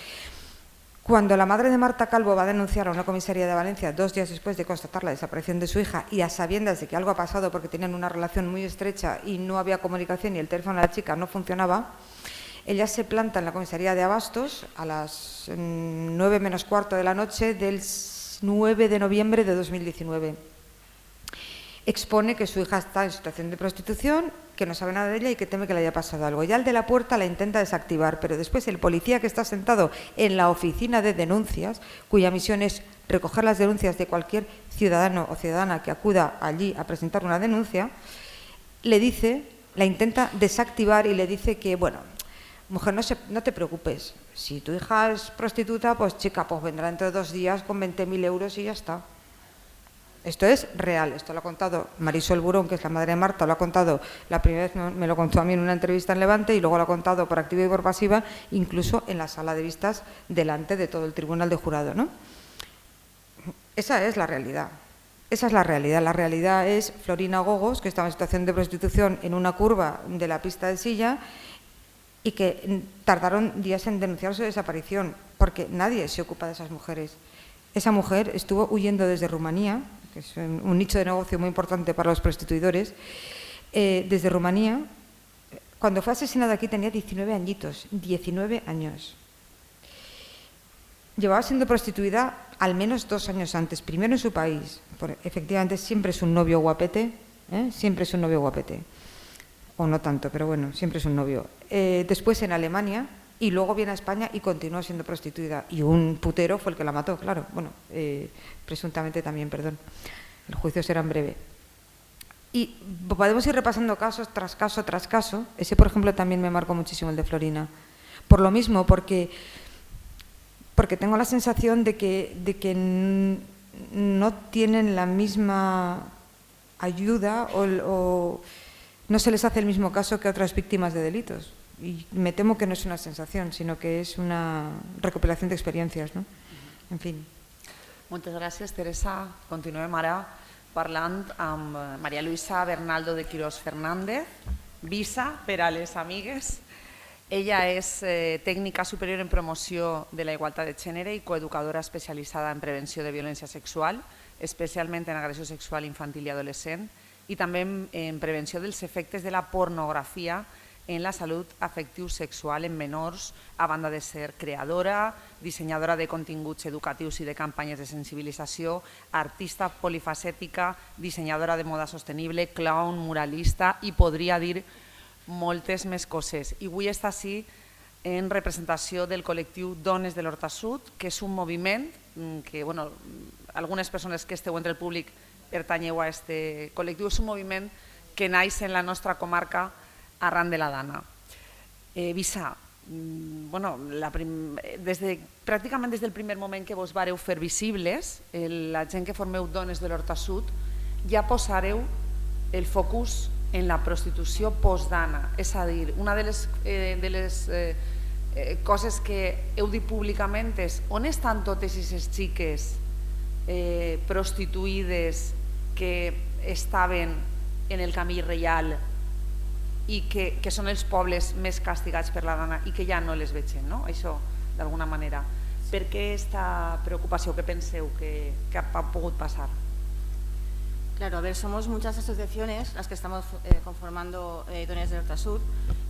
Cuando la madre de Marta Calvo va a denunciar a una comisaría de Valencia 2 días después de constatar la desaparición de su hija y a sabiendas de que algo ha pasado porque tenían una relación muy estrecha y no había comunicación y el teléfono de la chica no funcionaba, ella se planta en la comisaría de Abastos a las 9 menos cuarto de la noche del 9 de noviembre de 2019. Expone que su hija está en situación de prostitución, que no sabe nada de ella y que teme que le haya pasado algo. Ya el de la puerta la intenta desactivar, pero después el policía que está sentado en la oficina de denuncias, cuya misión es recoger las denuncias de cualquier ciudadano o ciudadana que acuda allí a presentar una denuncia, le dice, la intenta desactivar y le dice que, bueno, mujer, no te preocupes, si tu hija es prostituta, pues chica, pues vendrá dentro de 2 días con 20.000 euros y ya está. Esto es real, esto lo ha contado Marisol Burón, que es la madre de Marta, lo ha contado, la primera vez me lo contó a mí en una entrevista en Levante y luego lo ha contado por activa y por pasiva, incluso en la sala de vistas delante de todo el tribunal de jurado, ¿no? Esa es la realidad. Esa es la realidad. La realidad es Florina Gogos, que estaba en situación de prostitución en una curva de la pista de silla y que tardaron días en denunciar su desaparición, porque nadie se ocupa de esas mujeres. Esa mujer estuvo huyendo desde Rumanía, que es un nicho de negocio muy importante para los prostituidores, desde Rumanía. Cuando fue asesinada aquí tenía 19 añitos, 19 años. Llevaba siendo prostituida al menos 2 años antes, primero en su país, efectivamente siempre es un novio guapete, siempre es un novio guapete, o no tanto, pero bueno, siempre es un novio. Después en Alemania, y luego viene a España y continúa siendo prostituida. Y un putero fue el que la mató, claro. Bueno, presuntamente también, perdón. El juicio será en breve. Y podemos ir repasando casos tras caso tras caso. Ese, por ejemplo, también me marcó muchísimo, el de Florina. Por lo mismo, porque tengo la sensación de que no tienen la misma ayuda o no se les hace el mismo caso que a otras víctimas de delitos. Y me temo que no es una sensación, sinó que és una recopilació d'experiències, no? En fi. Moltes gràcies, Teresa. Continuem ara parlant amb Maria Luisa Bernaldo de Quirós Fernández, Visa per a les amigues. Ella és tècnica superior en promoció de la igualtat de gènere i coeducadora especialitzada en prevenció de violència sexual, especialment en agressió sexual infantil i adolescent, i també en prevenció dels efectes de la pornografia en la salut afectiu-sexual en menors, a banda de ser creadora, dissenyadora de continguts educatius i de campanyes de sensibilització, artista polifacètica, dissenyadora de moda sostenible, clown, muralista i podria dir moltes més coses. I avui està així en representació del col·lectiu Dones de l'Horta Sud, que és un moviment que, bueno, algunes persones que esteu entre el públic pertanyeu a aquest col·lectiu, és un moviment que naix en la nostra comarca arran de la Dana. Visa, pràcticament des del primer moment que vos vareu fer visibles, la gent que formeu Dones de l'Horta Sud, ja posareu el focus en la prostitució post-Dana. És a dir, una de les coses que heu dit públicament és on estan totes aquestes xiques prostituïdes que estaven en el camí reial i que són els pobles més castigats per la Dana i que ja no les vegem, no? Això, d'alguna manera. Per què aquesta preocupació? Què penseu que ha pogut passar? Claro, a ver, somos muchas asociaciones las que estamos conformando Dones de l'Horta Sud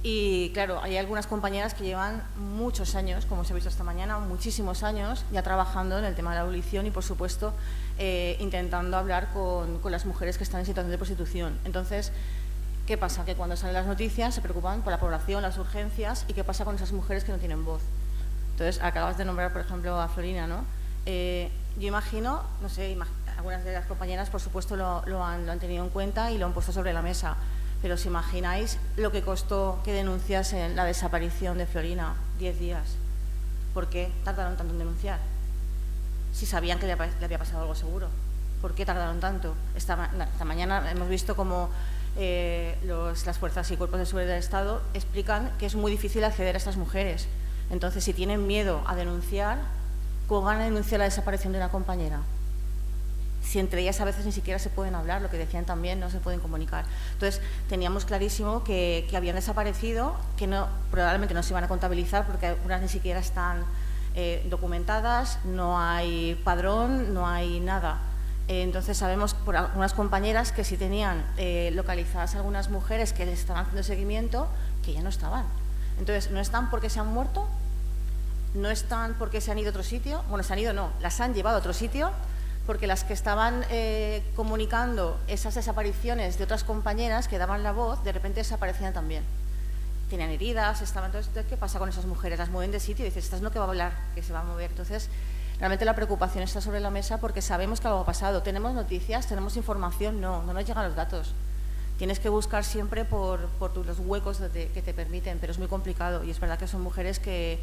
y claro, hay algunas compañeras que llevan muchos años, como se ha visto esta mañana, muchísimos años ya trabajando en el tema de la abolición y por supuesto intentando hablar con las mujeres que están en situación de prostitución. Entonces, ¿qué pasa? Que cuando salen las noticias se preocupan por la población, las urgencias y qué pasa con esas mujeres que no tienen voz. Entonces, acabas de nombrar, por ejemplo, a Florina, ¿no? Yo imagino, no sé, algunas de las compañeras, por supuesto, lo han tenido en cuenta y lo han puesto sobre la mesa. Pero ¿os imagináis lo que costó que denunciasen la desaparición de Florina? 10 días. ¿Por qué tardaron tanto en denunciar? Si sabían que le había pasado algo seguro. ¿Por qué tardaron tanto? Esta mañana hemos visto cómo las fuerzas y cuerpos de seguridad del Estado explican que es muy difícil acceder a estas mujeres. Entonces, si tienen miedo a denunciar, ¿cómo van a denunciar la desaparición de una compañera? Si entre ellas a veces ni siquiera se pueden hablar, lo que decían también, no se pueden comunicar. Entonces, teníamos clarísimo que habían desaparecido, que probablemente no se iban a contabilizar porque algunas ni siquiera están documentadas, no hay padrón, no hay nada. Entonces sabemos por algunas compañeras que sí tenían localizadas algunas mujeres que les estaban haciendo seguimiento, que ya no estaban. Entonces, no están porque se han muerto, no están porque se han ido a otro sitio, bueno, se han ido no, las han llevado a otro sitio, porque las que estaban comunicando esas desapariciones de otras compañeras que daban la voz, de repente desaparecían también. Tenían heridas, estaban... Entonces, ¿qué pasa con esas mujeres? Las mueven de sitio y dices, esta es no que va a hablar, que se va a mover. Entonces, realmente la preocupación está sobre la mesa porque sabemos que algo ha pasado. ¿Tenemos noticias? ¿Tenemos información? No nos llegan los datos. Tienes que buscar siempre por los huecos que te permiten, pero es muy complicado y es verdad que son mujeres que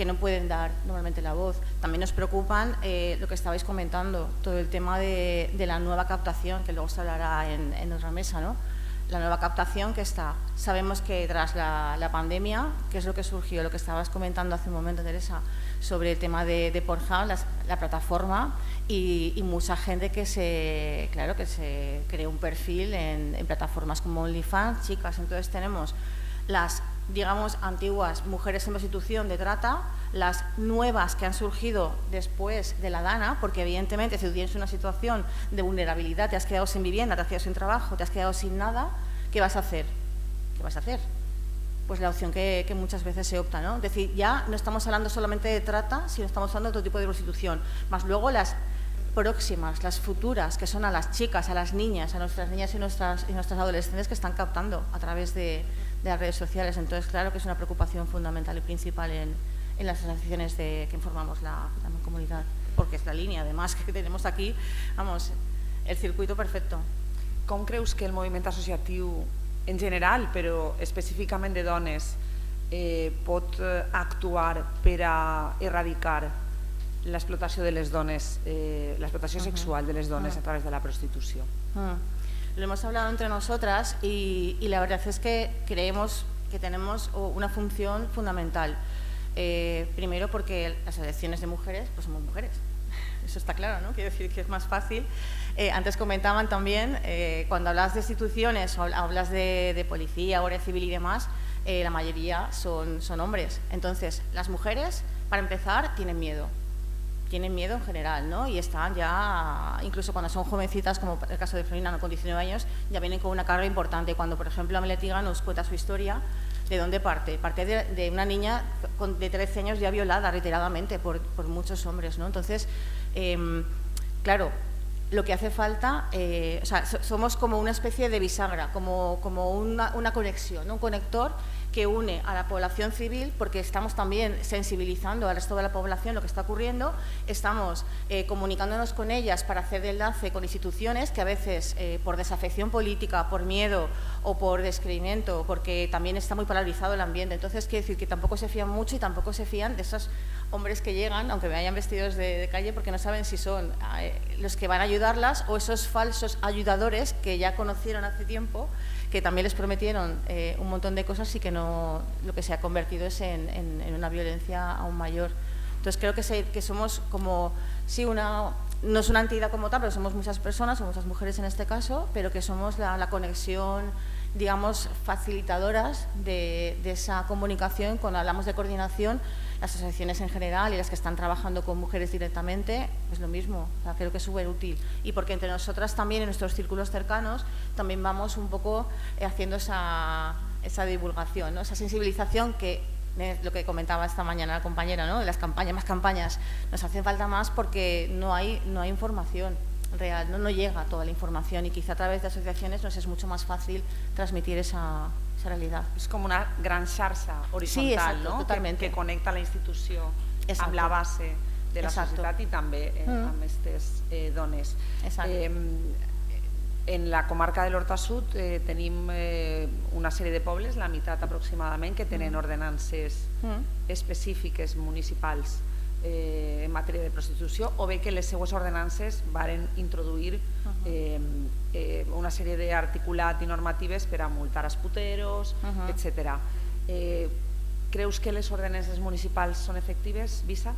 no pueden dar normalmente la voz. También nos preocupan lo que estabais comentando, todo el tema de la nueva captación, que luego se hablará en otra mesa, ¿no? La nueva captación que está. Sabemos que tras la pandemia, que es lo que surgió, lo que estabas comentando hace un momento, Teresa, sobre el tema de Pornhub, la plataforma, y mucha gente que se creó un perfil en plataformas como OnlyFans, chicas. Entonces tenemos las, digamos, antiguas mujeres en prostitución de trata, las nuevas que han surgido después de la DANA, porque evidentemente si tú tienes una situación de vulnerabilidad, te has quedado sin vivienda, te has quedado sin trabajo, te has quedado sin nada, ¿qué vas a hacer? ¿Qué vas a hacer? Pues la opción que muchas veces se opta, ¿no? Es decir, ya no estamos hablando solamente de trata, sino estamos hablando de otro tipo de prostitución, más luego las próximas, las futuras, que son a las chicas, a las niñas, a nuestras niñas y nuestras adolescentes que están captando a través de las redes sociales. Entonces, claro que es una preocupación fundamental y principal en las asociaciones que informamos la comunidad, porque es la línea, además, que tenemos aquí, vamos, el circuito perfecto. Com creus que el moviment associatiu en general, però específicament de dones, pot actuar per a erradicar l'explotació de les dones, l'explotació sexual de les dones a través de la prostitució? Lo hemos hablado entre nosotras y la verdad es que creemos que tenemos una función fundamental. Primero porque las asociaciones de mujeres, pues somos mujeres. Eso está claro, ¿no? Quiero decir que es más fácil. Antes comentaban también, cuando hablas de instituciones o hablas de policía, guardia civil y demás, la mayoría son hombres. Entonces, las mujeres, para empezar, tienen miedo en general, ¿no? Y están ya, incluso cuando son jovencitas, como el caso de Florina, con 19 años, ya vienen con una carga importante. Cuando, por ejemplo, Ameletiga nos cuenta su historia, ¿de dónde parte? Parte de una niña de 13 años ya violada reiteradamente por muchos hombres, ¿no? Entonces, claro, lo que hace falta, o sea, somos como una especie de bisagra, como una conexión, ¿no? Un conector que une a la población civil, porque estamos también sensibilizando al resto de la población lo que está ocurriendo, estamos comunicándonos con ellas para hacer de enlace con instituciones que a veces por desafección política, por miedo o por descreimiento, porque también está muy polarizado el ambiente. Entonces, quiere decir que tampoco se fían mucho y tampoco se fían de esos hombres que llegan, aunque vayan vestidos de calle, porque no saben si son los que van a ayudarlas o esos falsos ayudadores que ya conocieron hace tiempo, que también les prometieron un montón de cosas y que no, lo que se ha convertido es en una violencia aún mayor. Entonces creo que somos como, sí, no es una entidad como tal, pero somos muchas personas, somos muchas mujeres en este caso, pero que somos la conexión, digamos, facilitadoras de esa comunicación. Cuando hablamos de coordinación, las asociaciones en general y las que están trabajando con mujeres directamente, es lo mismo. O sea, creo que es súper útil. Y porque entre nosotras también, en nuestros círculos cercanos, también vamos un poco haciendo esa divulgación, ¿no? Esa sensibilización que, lo que comentaba esta mañana la compañera, ¿no? De las campañas, más campañas. Nos hacen falta más porque no hay información real, no llega toda la información y quizá a través de asociaciones nos es mucho más fácil transmitir esa realidad. És com una gran xarxa horizontal, sí, exacto, no? Totalment. Que connecta la institució amb la base de la societat i també amb aquestes dones. En la comarca de l'Horta Sud tenim una sèrie de pobles, la meitat aproximadament, que tenen ordenances específiques municipals en matèria de prostitució, o bé que les seues ordenances varen introduir una sèrie d'articulat i normatives per a multar els puteros, etc. ¿Creus que les ordenances municipals son efectives, Visa?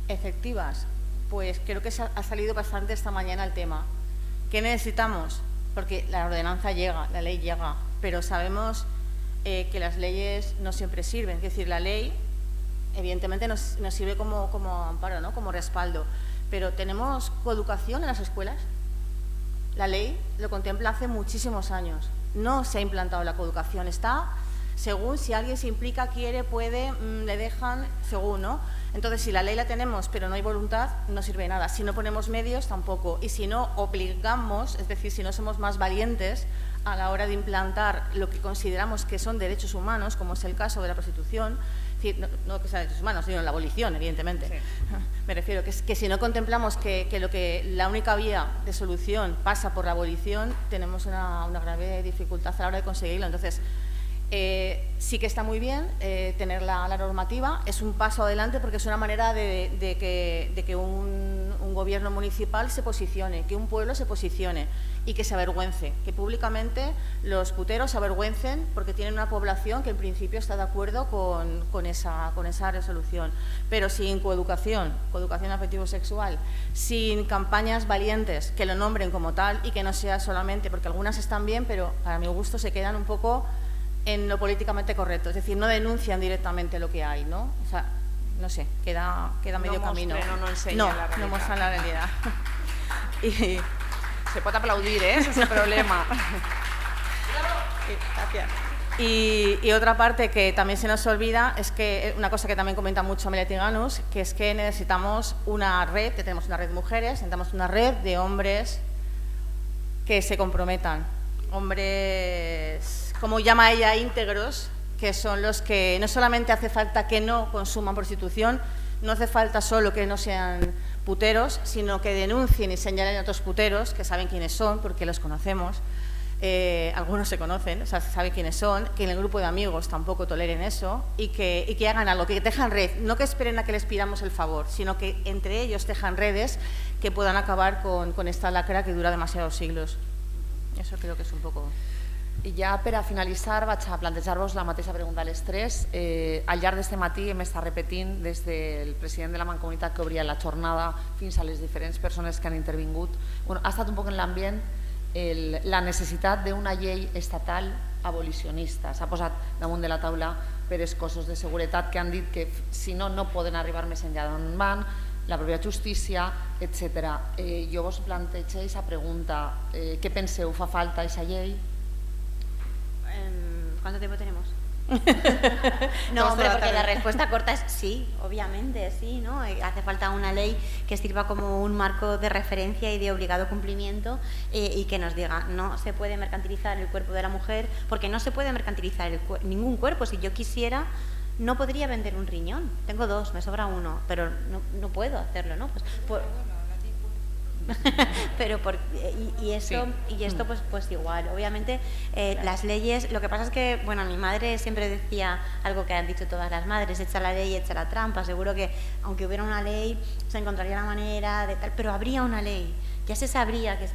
Efectivas, pues creo que ha salido bastante esta mañana el tema. ¿Qué necesitamos? Porque la ordenanza llega, la ley llega, pero sabemos que las leyes no siempre sirven. Es decir, la ley evidentemente nos sirve como amparo, ¿no? Como respaldo. Pero ¿tenemos coeducación en las escuelas? La ley lo contempla hace muchísimos años. No se ha implantado la coeducación. Está según si alguien se implica, quiere, puede, le dejan, según, ¿no? Entonces, si la ley la tenemos pero no hay voluntad, no sirve de nada. Si no ponemos medios, tampoco. Y si no obligamos, es decir, si no somos más valientes a la hora de implantar lo que consideramos que son derechos humanos, como es el caso de la prostitución, no que sean derechos humanos, sino la abolición, evidentemente. Sí. Me refiero que si no contemplamos que la única vía de solución pasa por la abolición, tenemos una grave dificultad a la hora de conseguirlo. Entonces, sí que está muy bien tener la normativa, es un paso adelante porque es una manera de que un gobierno municipal se posicione, que un pueblo se posicione y que se avergüence, que públicamente los puteros se avergüencen porque tienen una población que en principio está de acuerdo con esa resolución. Pero sin coeducación afectivo-sexual, sin campañas valientes que lo nombren como tal y que no sea solamente, porque algunas están bien, pero para mi gusto se quedan un poco en lo políticamente correcto, es decir, no denuncian directamente lo que hay, ¿no? O sea, no sé, queda medio camino. No enseña la realidad. No muestran la realidad. Y se puede aplaudir, ese es el problema. Gracias. Y otra parte que también se nos olvida es que una cosa que también comenta mucho Amelia Tiganus, que es que necesitamos una red, que tenemos una red de mujeres, necesitamos una red de hombres que se comprometan, hombres, como llama ella, íntegros, que son los que no solamente hace falta que no consuman prostitución, no hace falta solo que no sean puteros, sino que denuncien y señalen a otros puteros, que saben quiénes son, porque los conocemos, algunos se conocen, o sea, se sabe quiénes son, que en el grupo de amigos tampoco toleren eso y que hagan algo, que tejan red, no que esperen a que les pidamos el favor, sino que entre ellos tejan redes que puedan acabar con esta lacra que dura demasiados siglos. Eso creo que es un poco... I ja per a finalitzar vaig a plantejar-vos la mateixa pregunta a les tres. Al llarg d'este matí hem estat repetint des del president de la Mancomunitat que obria la jornada fins a les diferents persones que han intervingut. Bueno, ha estat un poc en l'ambient la necessitat d'una llei estatal abolicionista. S'ha posat damunt de la taula per els cossos de seguretat que han dit que si no, no poden arribar més enllà d'on van, la pròpia justícia, etc. Jo vos plantejo aquesta pregunta. Què penseu? Fa falta aquesta llei? ¿Cuánto tiempo tenemos? No, hombre, porque la respuesta corta es sí, obviamente, sí, ¿no? Hace falta una ley que sirva como un marco de referencia y de obligado cumplimiento y que nos diga, no se puede mercantilizar el cuerpo de la mujer, porque no se puede mercantilizar ningún cuerpo. Si yo quisiera, no podría vender un riñón. Tengo dos, me sobra uno, pero no puedo hacerlo, ¿no? Pero y esto pues igual, obviamente las leyes, lo que pasa es que, bueno, mi madre siempre decía algo que han dicho todas las madres: echa la ley, echa la trampa. Seguro que aunque hubiera una ley se encontraría la manera de tal, pero habría una ley, ya se sabría que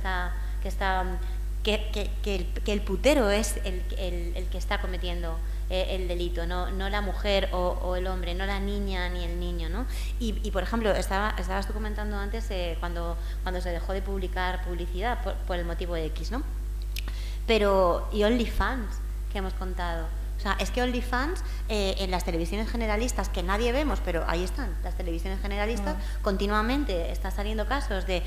el putero es el que está cometiendo el delito, no la mujer o el hombre, no la niña ni el niño, ¿no? Y por ejemplo, estabas tú comentando antes cuando se dejó de publicar publicidad por el motivo de X, ¿no? Pero, y OnlyFans, que hemos contado. O sea, es que OnlyFans en las televisiones generalistas, que nadie vemos, pero ahí están, las televisiones generalistas, continuamente está saliendo casos de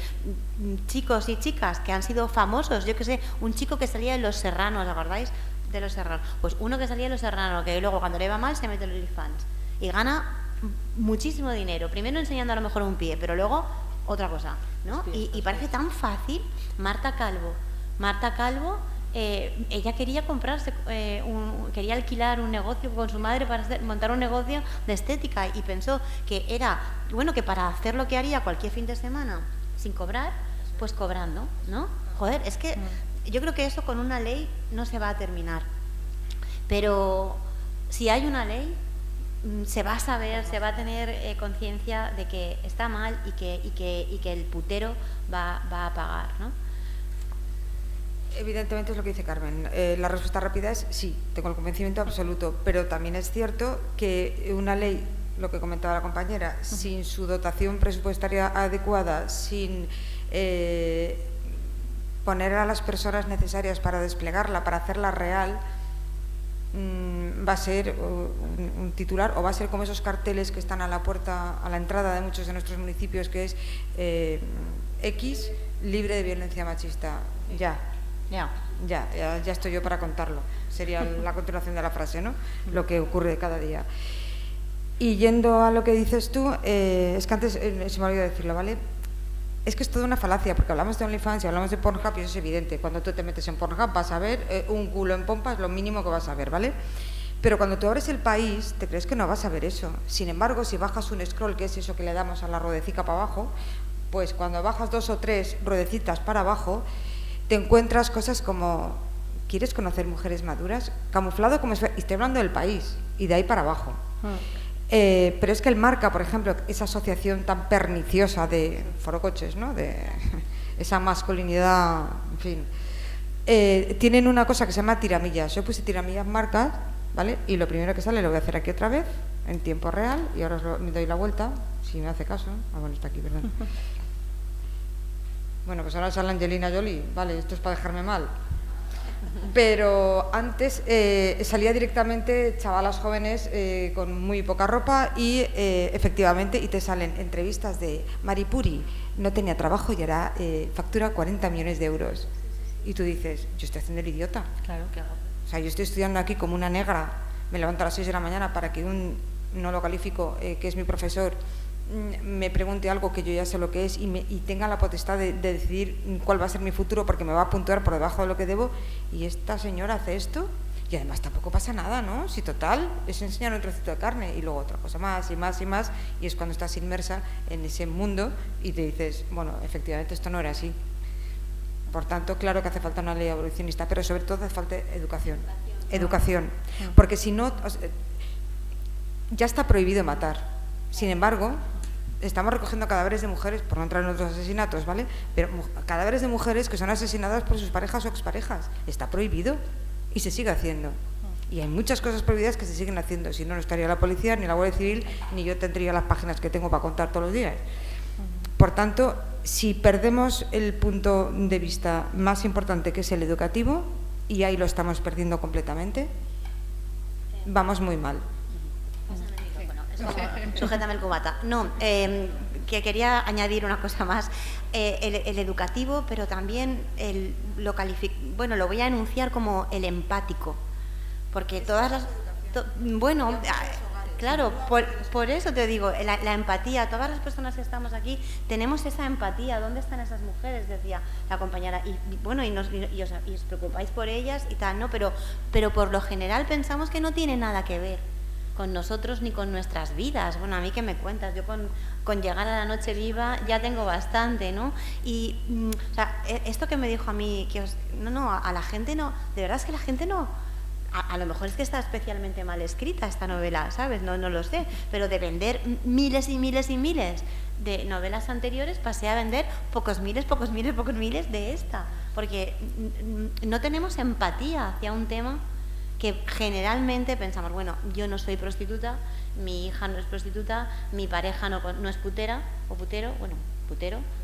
chicos y chicas que han sido famosos. Yo que sé, un chico que salía en Los Serranos, ¿acordáis? De Los Serranos. Pues uno que salía en Los Serranos, que luego cuando le va mal se mete en OnlyFans y gana muchísimo dinero. Primero enseñando a lo mejor un pie, pero luego otra cosa, ¿no? Y parece tan fácil. Marta Calvo, ella quería comprarse, quería alquilar un negocio con su madre para montar un negocio de estética y pensó que era, bueno, que para hacer lo que haría cualquier fin de semana sin cobrar, pues cobrando, ¿no? Joder, es que yo creo que eso con una ley no se va a terminar. Pero si hay una ley, se va a saber, se va a tener conciencia de que está mal y que el putero va a pagar, ¿no? Evidentemente es lo que dice Carmen. La respuesta rápida es sí, tengo el convencimiento absoluto, pero también es cierto que una ley, lo que comentaba la compañera, sin su dotación presupuestaria adecuada, sin poner a las personas necesarias para desplegarla, para hacerla real, va a ser un titular, o va a ser como esos carteles que están a la puerta, a la entrada de muchos de nuestros municipios, que es X libre de violencia machista. Ya estoy yo para contarlo. Sería la continuación de la frase, ¿no? Lo que ocurre cada día. Y yendo a lo que dices tú, es que antes se me olvidó decirlo, ¿vale? Es que es toda una falacia, porque hablamos de OnlyFans y hablamos de Pornhub y eso es evidente. Cuando tú te metes en Pornhub vas a ver un culo en pompa, es lo mínimo que vas a ver, ¿vale? Pero cuando tú abres el país, te crees que no vas a ver eso. Sin embargo, si bajas un scroll, que es eso que le damos a la ruedecica para abajo, pues cuando bajas 2 o 3 ruedecitas para abajo, te encuentras cosas como: ¿quieres conocer mujeres maduras? Camuflado como... Y estoy hablando del país, y de ahí para abajo. Pero es que el Marca, por ejemplo, esa asociación tan perniciosa de forocoches, ¿no? De esa masculinidad, en fin, tienen una cosa que se llama tiramillas. Yo puse tiramillas Marcas, ¿vale? Y lo primero que sale lo voy a hacer aquí otra vez, en tiempo real, y ahora me doy la vuelta, si me hace caso. Ah, bueno, está aquí, perdón. Bueno, pues ahora sale Angelina Jolie, vale, esto es para dejarme mal. Pero antes salía directamente chavalas jóvenes con muy poca ropa y efectivamente, y te salen entrevistas de Maripuri, no tenía trabajo y ahora factura 40 millones de euros. Y tú dices, yo estoy haciendo el idiota. Claro, ¿qué hago? O sea, yo estoy estudiando aquí como una negra, me levanto a las 6 de la mañana para que no lo califico, que es mi profesor, me pregunte algo que yo ya sé lo que es y tenga la potestad de decidir cuál va a ser mi futuro, porque me va a puntuar por debajo de lo que debo, y esta señora hace esto y además tampoco pasa nada, ¿no? Si total, es enseñar un trocito de carne y luego otra cosa más y más y más, y es cuando estás inmersa en ese mundo y te dices, bueno, efectivamente esto no era así. Por tanto, claro que hace falta una ley abolicionista, pero sobre todo hace falta educación, porque si no, ya está prohibido matar. Sin embargo, estamos recogiendo cadáveres de mujeres, por no entrar en otros asesinatos, ¿vale? Pero cadáveres de mujeres que son asesinadas por sus parejas o exparejas. Está prohibido y se sigue haciendo. Y hay muchas cosas prohibidas que se siguen haciendo. Si no, no estaría la policía, ni la Guardia Civil, ni yo tendría las páginas que tengo para contar todos los días. Por tanto, si perdemos el punto de vista más importante, que es el educativo, y ahí lo estamos perdiendo completamente, vamos muy mal. Sujétame el cubata. No, que quería añadir una cosa más. El educativo, pero también lo voy a enunciar como el empático. Porque todas las... claro, por eso te digo, la empatía. Todas las personas que estamos aquí tenemos esa empatía. ¿Dónde están esas mujeres? Decía la compañera. Y os preocupáis por ellas y tal, ¿no? Pero por lo general pensamos que no tiene nada que ver con nosotros ni con nuestras vidas. Bueno, a mí, ¿qué me cuentas? Yo con llegar a la noche viva ya tengo bastante, ¿no? Y o sea, esto que me dijo a mí, que a la gente no, de verdad es que la gente no, a lo mejor es que está especialmente mal escrita esta novela, ¿sabes? No lo sé, pero de vender miles y miles y miles de novelas anteriores, pasé a vender pocos miles de esta, porque no tenemos empatía hacia un tema que generalmente pensamos, bueno, yo no soy prostituta, mi hija no es prostituta, mi pareja no es putera o putero,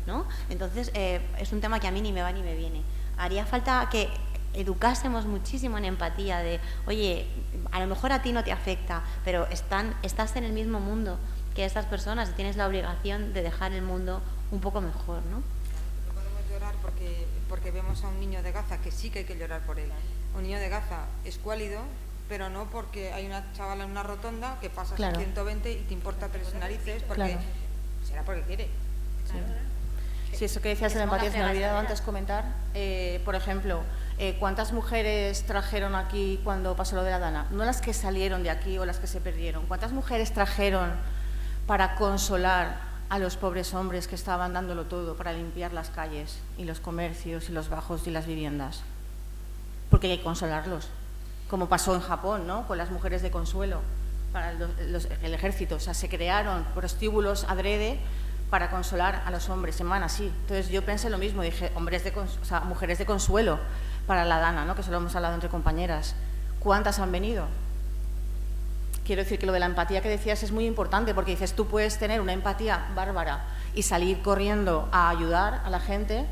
¿no? Entonces es un tema que a mí ni me va ni me viene. Haría falta que educásemos muchísimo en empatía de, oye, a lo mejor a ti no te afecta, pero estás en el mismo mundo que estas personas y tienes la obligación de dejar el mundo un poco mejor, ¿no? No podemos llorar porque vemos a un niño de Gaza, que sí que hay que llorar por él. Un niño de Gaza escuálido, pero no porque hay una chavala en una rotonda que pasas a 120 y te importa 3 narices, porque será porque quiere. Sí, eso que decías de la empatía, se me ha olvidado antes comentar. Por ejemplo, ¿cuántas mujeres trajeron aquí cuando pasó lo de la Dana? No las que salieron de aquí o las que se perdieron. ¿Cuántas mujeres trajeron para consolar a los pobres hombres que estaban dándolo todo para limpiar las calles y los comercios y los bajos y las viviendas? Porque hay que consolarlos, como pasó en Japón, ¿no? Con las mujeres de consuelo para el ejército. O sea, se crearon prostíbulos adrede para consolar a los hombres, se llaman así. Entonces yo pensé lo mismo, dije, mujeres de consuelo para la Dana, ¿no? Que solo hemos hablado entre compañeras. ¿Cuántas han venido? Quiero decir que lo de la empatía que decías es muy importante, porque dices, tú puedes tener una empatía bárbara y salir corriendo a ayudar a la gente,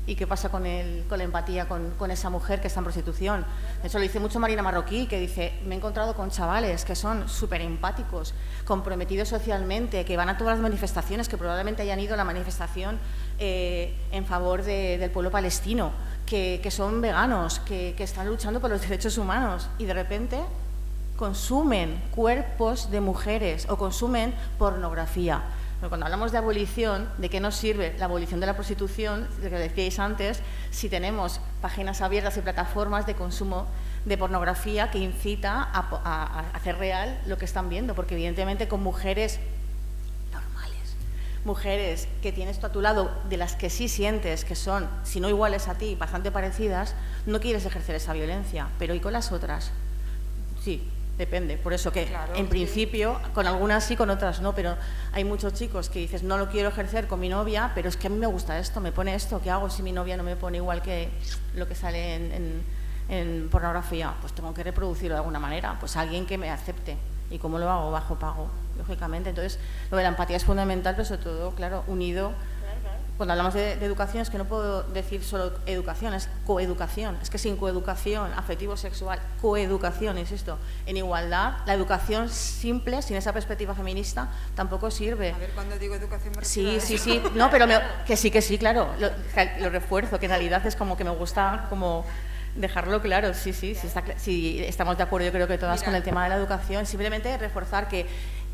¿Y qué pasa con la empatía con esa mujer que está en prostitución? Eso lo dice mucho Marina Marroquí, que dice, me he encontrado con chavales que son súper empáticos, comprometidos socialmente, que van a todas las manifestaciones, que probablemente hayan ido a la manifestación en favor del pueblo palestino, que son veganos, que están luchando por los derechos humanos y de repente consumen cuerpos de mujeres o consumen pornografía. Pero cuando hablamos de abolición, ¿de qué nos sirve la abolición de la prostitución, lo que decíais antes, si tenemos páginas abiertas y plataformas de consumo de pornografía que incita a hacer real lo que están viendo? Porque evidentemente con mujeres normales, mujeres que tienes tú a tu lado, de las que sí sientes que son, si no iguales a ti, bastante parecidas, no quieres ejercer esa violencia. Pero ¿y con las otras? Sí. Depende, por eso que claro, en principio, con algunas sí, con otras no, pero hay muchos chicos que dices, no lo quiero ejercer con mi novia, pero es que a mí me gusta esto, me pone esto, ¿qué hago si mi novia no me pone igual que lo que sale en pornografía? Pues tengo que reproducirlo de alguna manera, pues alguien que me acepte. ¿Y cómo lo hago? Bajo pago, lógicamente. Entonces, lo de la empatía es fundamental, pero sobre todo, claro, unido. Cuando hablamos de educación es que no puedo decir solo educación, es coeducación. Es que sin coeducación afectivo-sexual, coeducación, insisto, en igualdad, la educación simple, sin esa perspectiva feminista, tampoco sirve. A ver, cuando digo educación me refiero Sí. No, pero que sí, claro. Lo refuerzo, que en realidad es como que me gusta como dejarlo claro. Sí, estamos de acuerdo, yo creo que todas con el tema de la educación. Simplemente reforzar que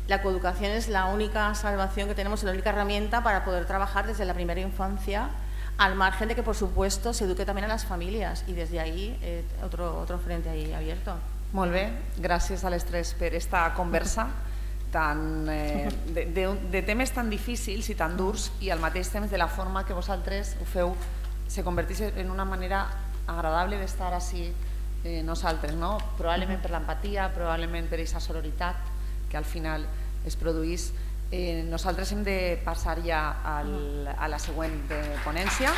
la coeducación es la única salvación que tenemos, la única herramienta para poder trabajar desde la primera infancia, al margen de que, por supuesto, se eduque también a las familias i desde ahí otro frente ahí abierto. Molt bé, gràcies a les tres per esta conversa de temes tan difícils i tan durs i al mateix temps de la forma que vosaltres ho feu se converteix en una manera agradable d'estar així nosaltres, no? Probablement per l'empatia, probablement per aquesta sororitat que al final es produís. Nosaltres hem de passar ja a la següent ponència.